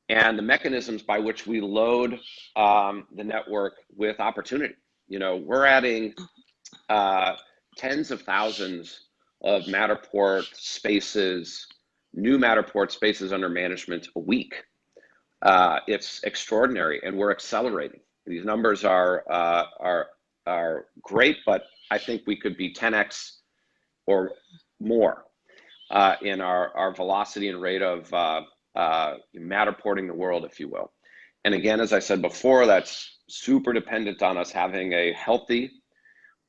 and the mechanisms by which we load the network with opportunity. You know, we're adding tens of thousands of Matterport spaces, new Matterport spaces under management a week. It's extraordinary, and we're accelerating. These numbers are great, but I think we could be 10x or more in our velocity and rate of Matterporting the world, if you will. And again, as I said before, that's super dependent on us having a healthy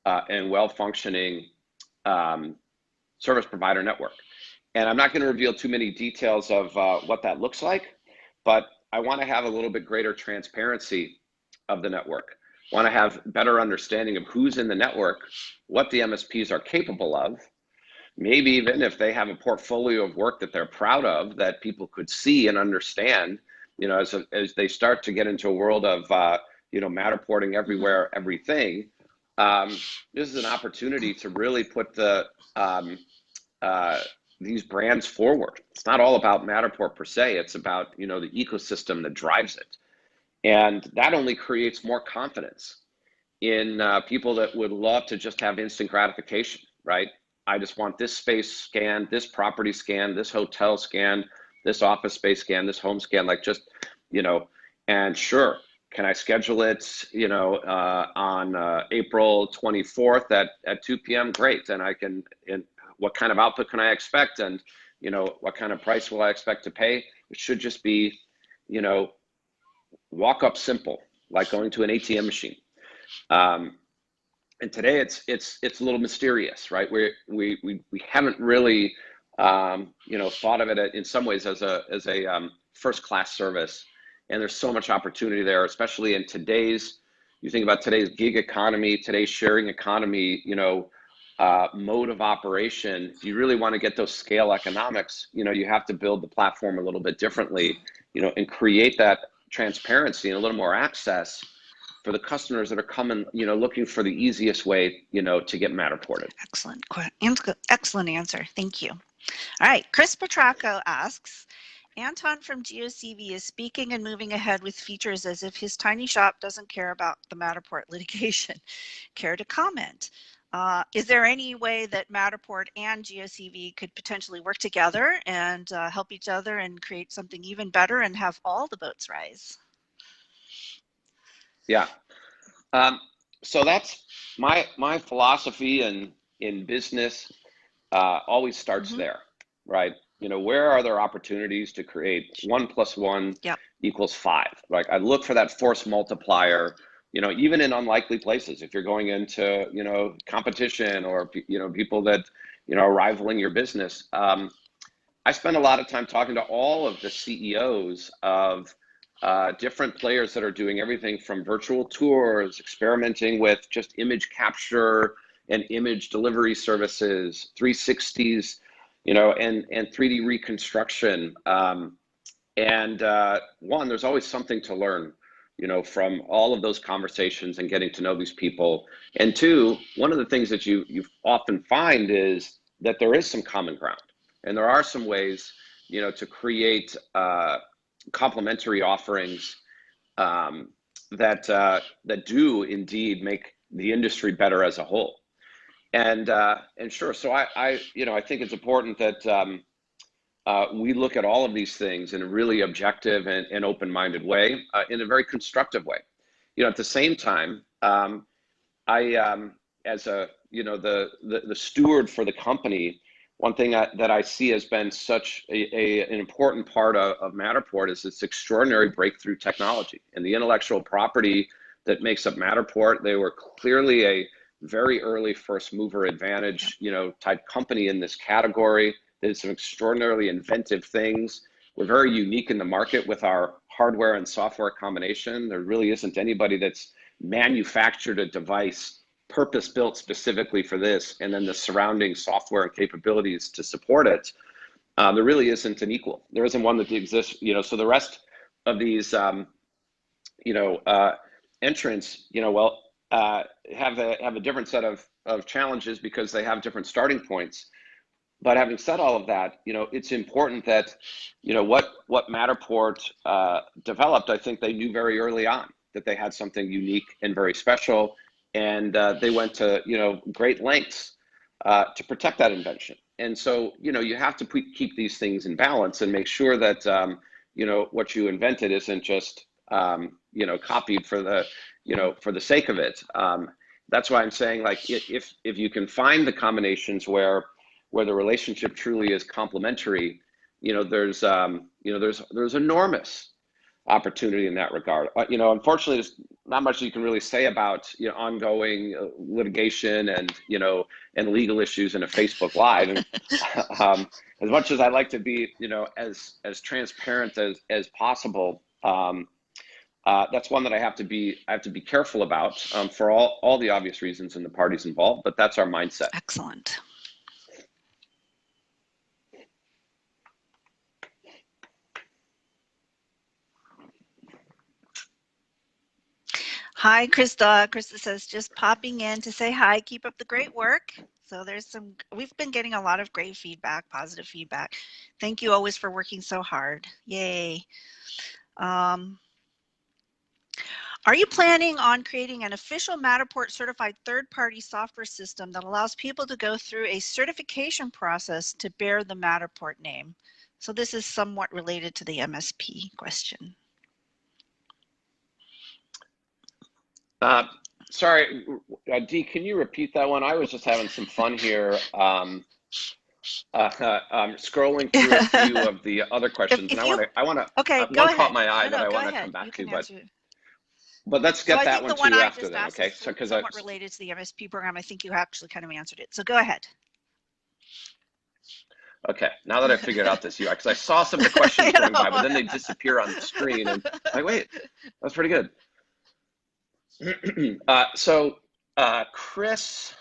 and well-functioning service provider network. And I'm not going to reveal too many details of what that looks like, but I want to have a little bit greater transparency of the network. I want to have better understanding of who's in the network, what the MSPs are capable of, maybe even if they have a portfolio of work that they're proud of that people could see and understand, you know, as they start to get into a world of, you know, Matterporting everywhere, everything. This is an opportunity to really put these brands forward. It's not all about Matterport per se. It's about, you know, the ecosystem that drives it. And that only creates more confidence in people that would love to just have instant gratification, right? I just want this space scanned, this property scanned, this hotel scanned, this office space scanned, this home scanned, like just, you know, and sure, can I schedule it, you know, on April 24th at 2 p.m.? Great. And I can, and what kind of output can I expect? And, you know, what kind of price will I expect to pay? It should just be, you know, walk up simple, like going to an ATM machine. And today it's a little mysterious, right? We haven't really, you know, thought of it in some ways as a first-class service. And there's so much opportunity there, especially in today's, you think about today's gig economy, today's sharing economy, you know, mode of operation, if you really want to get those scale economics, you have to build the platform a little bit differently, and create that transparency and a little more access for the customers that are coming, looking for the easiest way, to get Matterported. Excellent answer. Thank you. All right, Chris Petracco asks, Anton from Geo CB is speaking and moving ahead with features as if his tiny shop doesn't care about the Matterport litigation. Care to comment? Is there any way that Matterport and Geo CB could potentially work together and help each other and create something even better and have all the boats rise? Yeah. So that's my philosophy in business. Always starts there, right? Where are there opportunities to create 1 + 1 equals 5? Like, I look for that force multiplier, even in unlikely places. If you're going into, competition or, people that, are rivaling your business. I spend a lot of time talking to all of the CEOs of different players that are doing everything from virtual tours, experimenting with just image capture and image delivery services, 360s, and 3D reconstruction. There's always something to learn, from all of those conversations and getting to know these people. And two, one of the things that you often find is that there is some common ground, and there are some ways, to create complementary offerings that do indeed make the industry better as a whole. And sure, so I think it's important that we look at all of these things in a really objective and open-minded way, in a very constructive way. At the same time, as the steward for the company, one thing that I see has been such an important part of Matterport is this extraordinary breakthrough technology and the intellectual property that makes up Matterport. They were clearly a very early first mover advantage, type company in this category. They did some extraordinarily inventive things. We're very unique in the market with our hardware and software combination. There really isn't anybody that's manufactured a device purpose-built specifically for this, and then the surrounding software and capabilities to support it. There really isn't an equal. There isn't one that exists, so the rest of these, entrants, have a different set of challenges because they have different starting points. But having said all of that, it's important that, what Matterport developed, I think they knew very early on that they had something unique and very special. And they went to, great lengths to protect that invention. And so, you have to keep these things in balance and make sure that, what you invented isn't just, copied for the sake of it. That's why I'm saying, like, if you can find the combinations where the relationship truly is complementary, there's enormous opportunity in that regard. Unfortunately, there's not much you can really say about ongoing litigation and legal issues in a Facebook Live. And as much as I like to be as transparent as possible, that's one that I have to be careful about for all the obvious reasons and the parties involved. But that's our mindset. Excellent. Hi, Krista. Krista says, just popping in to say hi. Keep up the great work. So we've been getting a lot of great feedback, positive feedback. Thank you always for working so hard. Yay. Are you planning on creating an official Matterport certified third-party software system that allows people to go through a certification process to bear the Matterport name? So this is somewhat related to the MSP question. Sorry, Dee, can you repeat that one? I was just having some fun here, scrolling through a few of the other questions, and I want to. Okay, one go ahead. caught my eye that I want to come back to, but let's get that one too after then, okay? So because somewhat related to the MSP program, I think you actually kind of answered it. So go ahead. Okay, now that I figured out this UI, because I saw some of the questions going by, but then they disappear on the screen, and I'm like, wait, that's pretty good. Chris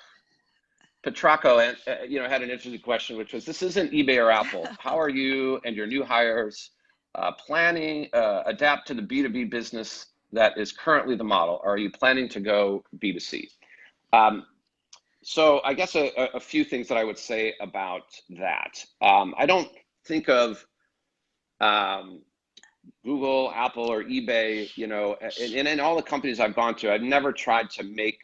Petrocco, had an interesting question, which was, this isn't eBay or Apple. How are you and your new hires planning adapt to the B2B business that is currently the model? Are you planning to go B2C? So I guess a few things that I would say about that. I don't think of Google, Apple, or eBay, and in all the companies I've gone to, I've never tried to make,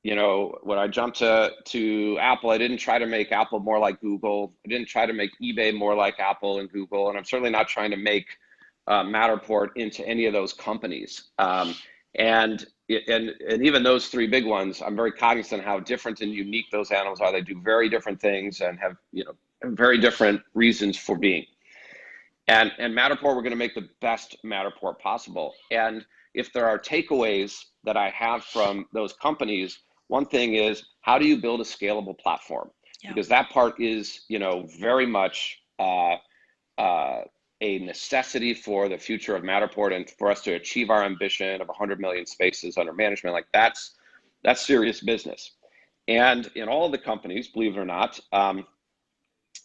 when I jumped to Apple, I didn't try to make Apple more like Google. I didn't try to make eBay more like Apple and Google. And I'm certainly not trying to make Matterport into any of those companies. And even those three big ones, I'm very cognizant of how different and unique those animals are. They do very different things and have, very different reasons for being. And Matterport, we're going to make the best Matterport possible. And if there are takeaways that I have from those companies, one thing is, how do you build a scalable platform? Yeah. Because that part is, very much a necessity for the future of Matterport and for us to achieve our ambition of 100 million spaces under management. Like that's serious business. And in all of the companies, believe it or not,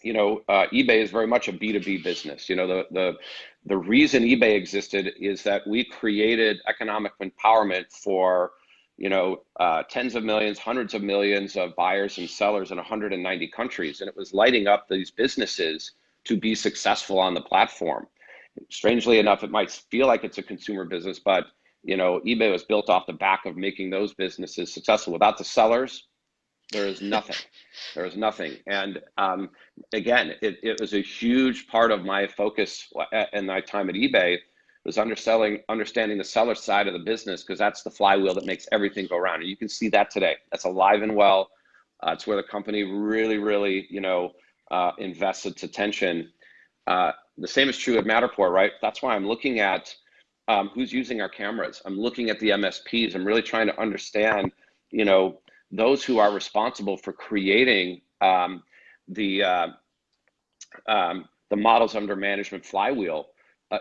eBay is very much a B2B business. The reason eBay existed is that we created economic empowerment for, tens of millions, hundreds of millions of buyers and sellers in 190 countries. And it was lighting up these businesses to be successful on the platform. Strangely enough, it might feel like it's a consumer business, but, eBay was built off the back of making those businesses successful. Without the sellers, there is nothing. There is nothing. And again, it was a huge part of my focus in my time at eBay, was understanding the seller side of the business, because that's the flywheel that makes everything go around. And you can see that today. That's alive and well. It's where the company really, invests its attention. The same is true at Matterport, right? That's why I'm looking at who's using our cameras. I'm looking at the MSPs. I'm really trying to understand, those who are responsible for creating the models under management flywheel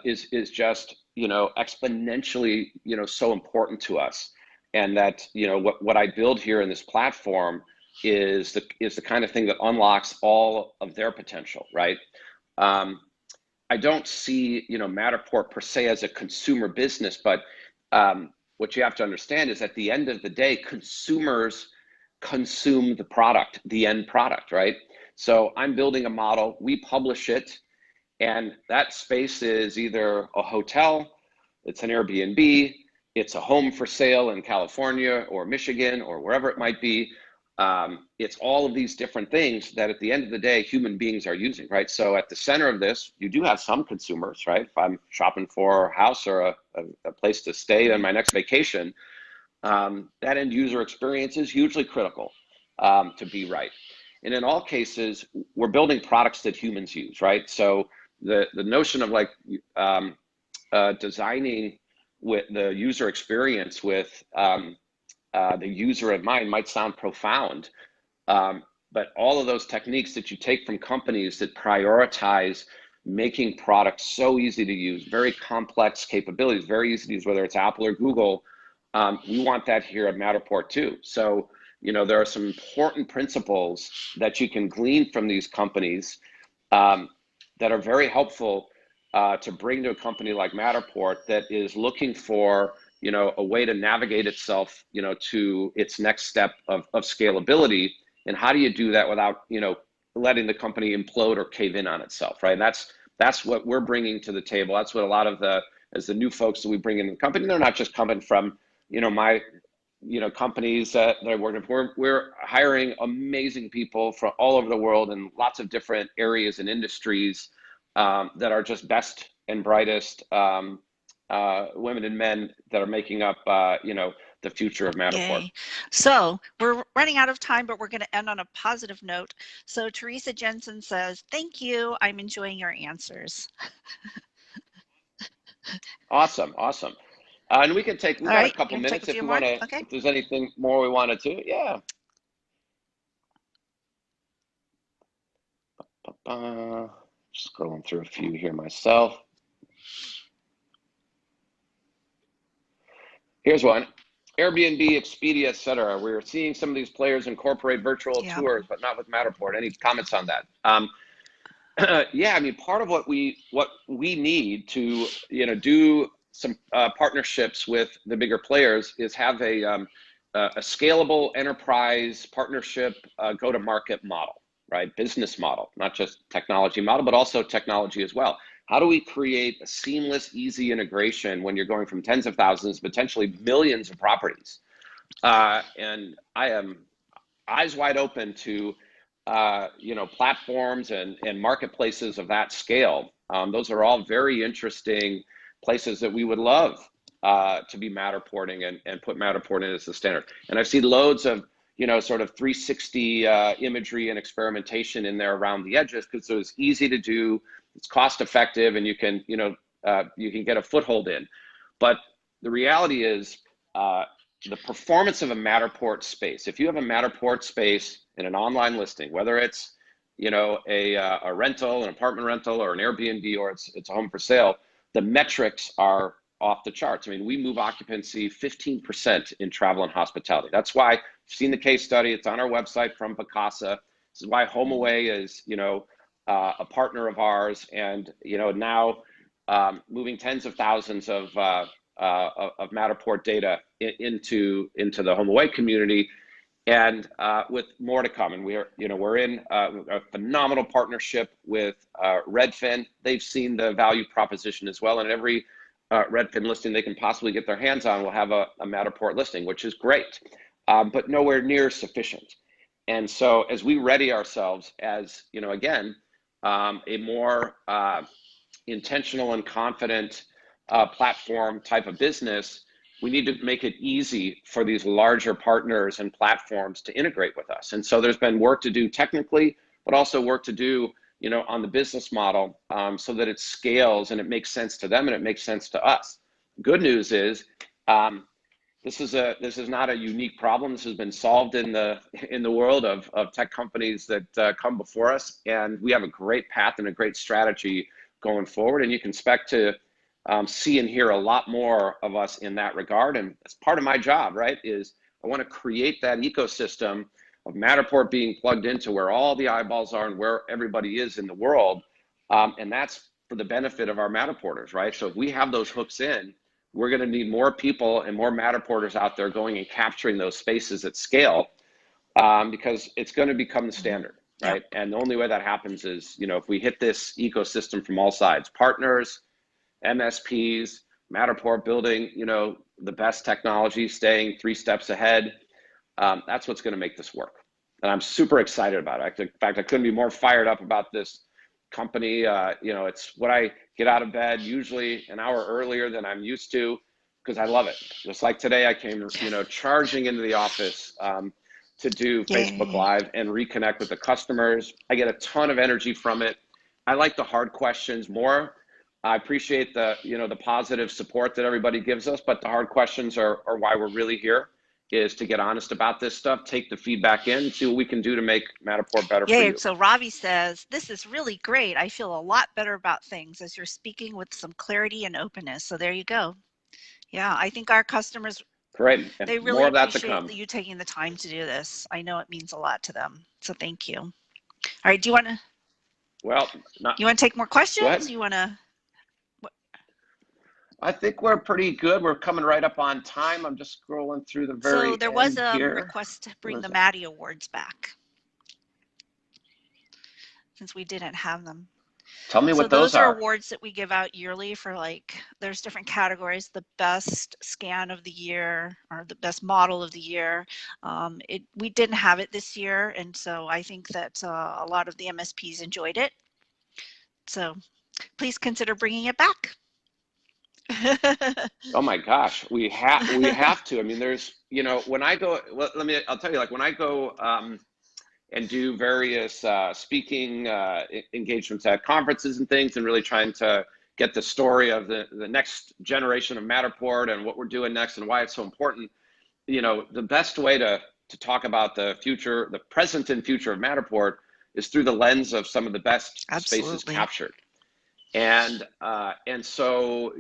is just, exponentially, so important to us. And that, what I build here in this platform is the kind of thing that unlocks all of their potential, right? I don't see, Matterport per se as a consumer business, but what you have to understand is, at the end of the day, consumers consume the product, the end product, right? So I'm building a model, we publish it, and that space is either a hotel, it's an Airbnb, it's a home for sale in California or Michigan or wherever it might be. It's all of these different things that at the end of the day, human beings are using, right? So at the center of this, you do have some consumers, right? If I'm shopping for a house or a place to stay on my next vacation, that end user experience is hugely critical to be right. And in all cases, we're building products that humans use, right? So the notion of designing with the user experience with the user in mind might sound profound, but all of those techniques that you take from companies that prioritize making products so easy to use, very complex capabilities, very easy to use, whether it's Apple or Google, we want that here at Matterport too. So, there are some important principles that you can glean from these companies that are very helpful to bring to a company like Matterport that is looking for, a way to navigate itself, to its next step of scalability. And how do you do that without, letting the company implode or cave in on itself, right? And that's what we're bringing to the table. That's what a lot of as the new folks that we bring in the company, they're not just coming from, my, companies that I work with. We're hiring amazing people from all over the world in lots of different areas and industries that are just best and brightest women and men that are making up, the future of Matterport. Yay. So we're running out of time, but we're going to end on a positive note. So Teresa Jensen says, "Thank you. I'm enjoying your answers." Awesome. And we got a couple minutes if we want to, okay. If there's anything more we wanted to, yeah. Just scrolling through a few here myself. Here's one. Airbnb, Expedia, et cetera. We're seeing some of these players incorporate virtual tours, but not with Matterport. Any comments on that? Yeah, I mean, part of what we need to do some partnerships with the bigger players is have a scalable enterprise partnership go-to-market model, right? Business model, not just technology model, but also technology as well. How do we create a seamless, easy integration when you're going from tens of thousands, potentially millions of properties? And I am eyes wide open to platforms and marketplaces of that scale. Those are all very interesting places that we would love to be Matterporting and put Matterport in as the standard. And I've seen loads of sort of 360 imagery and experimentation in there around the edges, because it's easy to do, it's cost effective, and you can get a foothold in. But the reality is the performance of a Matterport space. If you have a Matterport space in an online listing, whether it's a rental, an apartment rental, or an Airbnb, or it's a home for sale, the metrics are off the charts. I mean, we move occupancy 15% in travel and hospitality. That's why you've seen the case study. It's on our website from Vacasa. This is why HomeAway is a partner of ours, and now moving tens of thousands of Matterport data into the HomeAway community, and with more to come. And we're in a phenomenal partnership with Redfin. They've seen the value proposition as well, and every Redfin listing they can possibly get their hands on will have a Matterport listing, which is great, but nowhere near sufficient. And so as we ready ourselves as again, a more intentional and confident platform type of business, we need to make it easy for these larger partners and platforms to integrate with us. And so there's been work to do technically, but also work to do on the business model, so that it scales and it makes sense to them and it makes sense to us. Good news is this is not a unique problem. This has been solved in the world of tech companies that come before us, and we have a great path and a great strategy going forward, and you can expect to see and hear a lot more of us in that regard. And that's part of my job, right? Is I want to create that ecosystem of Matterport being plugged into where all the eyeballs are and where everybody is in the world, and that's for the benefit of our Matterporters, right? So if we have those hooks in, we're going to need more people and more Matterporters out there going and capturing those spaces at scale, because it's going to become the standard, right? Yep. And the only way that happens is, if we hit this ecosystem from all sides, partners, MSPs, Matterport building, the best technology, staying 3 steps ahead. That's what's going to make this work. And I'm super excited about it. In fact, I couldn't be more fired up about this company. It's what I get out of bed usually an hour earlier than I'm used to, because I love it. Just like today, I came, charging into the office to do Facebook Live and reconnect with the customers. I get a ton of energy from it. I like the hard questions more. I appreciate the positive support that everybody gives us, but the hard questions are why we're really here, is to get honest about this stuff, take the feedback in, see what we can do to make Matterport better for you. So Ravi says, this is really great. I feel a lot better about things as you're speaking with some clarity and openness. So there you go. Yeah, I think our customers, great. And they really more of that to appreciate come. You taking the time to do this. I know it means a lot to them. So thank you. All right, do you want to? Well, you want to take more questions? You want to? I think we're pretty good. We're coming right up on time. I'm just scrolling through the very end. So there was a request to bring the Maddie Awards back, since we didn't have them. Tell me what those are. Those are awards that we give out yearly for, there's different categories: the best scan of the year or the best model of the year. We didn't have it this year, and so I think that a lot of the MSPs enjoyed it. So please consider bringing it back. Oh my gosh, we have to. I mean, there's, when I go, I'll tell you, when I go and do various speaking engagements at conferences and things, and really trying to get the story of the next generation of Matterport and what we're doing next and why it's so important, the best way to talk about the future, the present and future of Matterport, is through the lens of some of the best spaces captured. And so,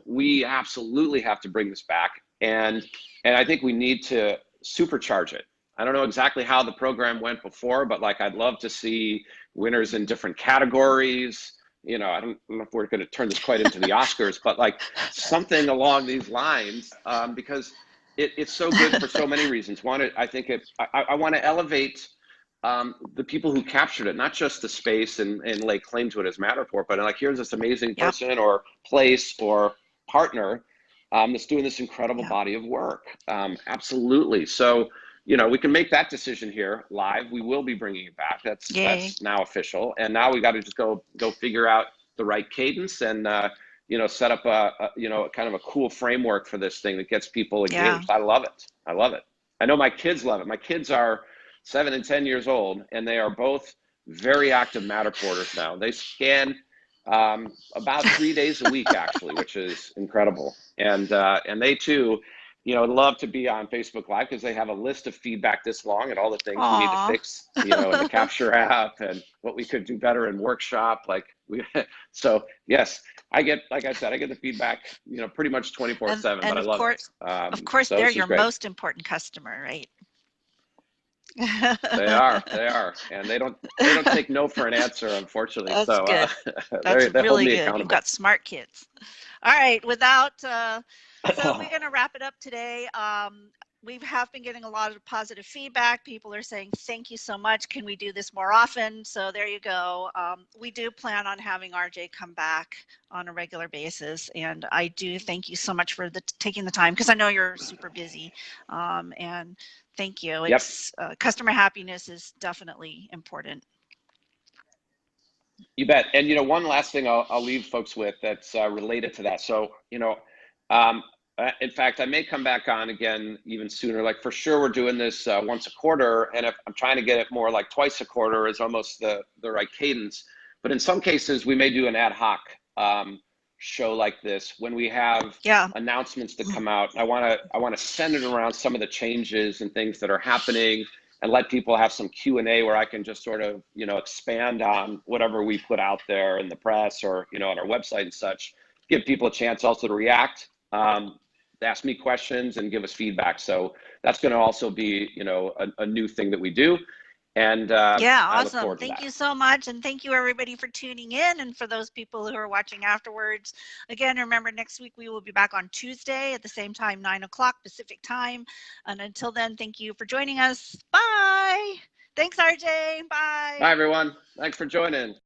we absolutely have to bring this back. and I think we need to supercharge it. I don't know exactly how the program went before, but like I'd love to see winners in different categories. You know, I don't know if we're going to turn this quite into the Oscars, but like something along these lines, because it's so good for so many reasons. One, I think I want to elevate the people who captured it, not just the space and lay claim to it as Matterport, but like here's this amazing person or place or partner that's doing this incredible body of work. Absolutely. So, you know, we can make that decision here live. We will be bringing it back. That's now official. And now we got to just go figure out the right cadence and, you know, set up you know, kind of a cool framework for this thing that gets people engaged. I love it. I love it. I know my kids love it. My kids are 7 and 10 years old, and they are both very active Matterporters now. They scan about 3 days a week, actually, which is incredible. And they too, you know, love to be on Facebook Live because they have a list of feedback this long and all the things we need to fix, you know, in the Capture app and what we could do better in Workshop. Like so yes, I get, like I said, I get the feedback, you know, pretty much 24/7, but I love it. Of course, so they're your most important customer, right? They are, and they don't take no for an answer, unfortunately. That's so good. That's really good. You've got smart kids. All right, without so we're going to wrap it up today. We have been getting a lot of positive feedback. People are saying, thank you so much. Can we do this more often? So there you go. We do plan on having RJ come back on a regular basis. And I do thank you so much for taking the time, because I know you're super busy. And thank you. It's customer happiness is definitely important. You bet. And, you know, one last thing I'll leave folks with that's related to that. So, you know, in fact, I may come back on again even sooner. Like for sure, we're doing this once a quarter, and if I'm trying to get it more like twice a quarter is almost the right cadence. But in some cases, we may do an ad hoc show like this when we have announcements that come out. I want to send it around some of the changes and things that are happening, and let people have some Q&A where I can just sort of, you know, expand on whatever we put out there in the press or, you know, on our website and such. Give people a chance also to react. Ask me questions and give us feedback. So that's going to also be, you know, a new thing that we do. And awesome. Thank you so much. And thank you everybody for tuning in. And for those people who are watching afterwards, again, remember next week we will be back on Tuesday at the same time, 9 o'clock Pacific time. And until then, thank you for joining us. Bye. Thanks, RJ. Bye. Bye, everyone. Thanks for joining.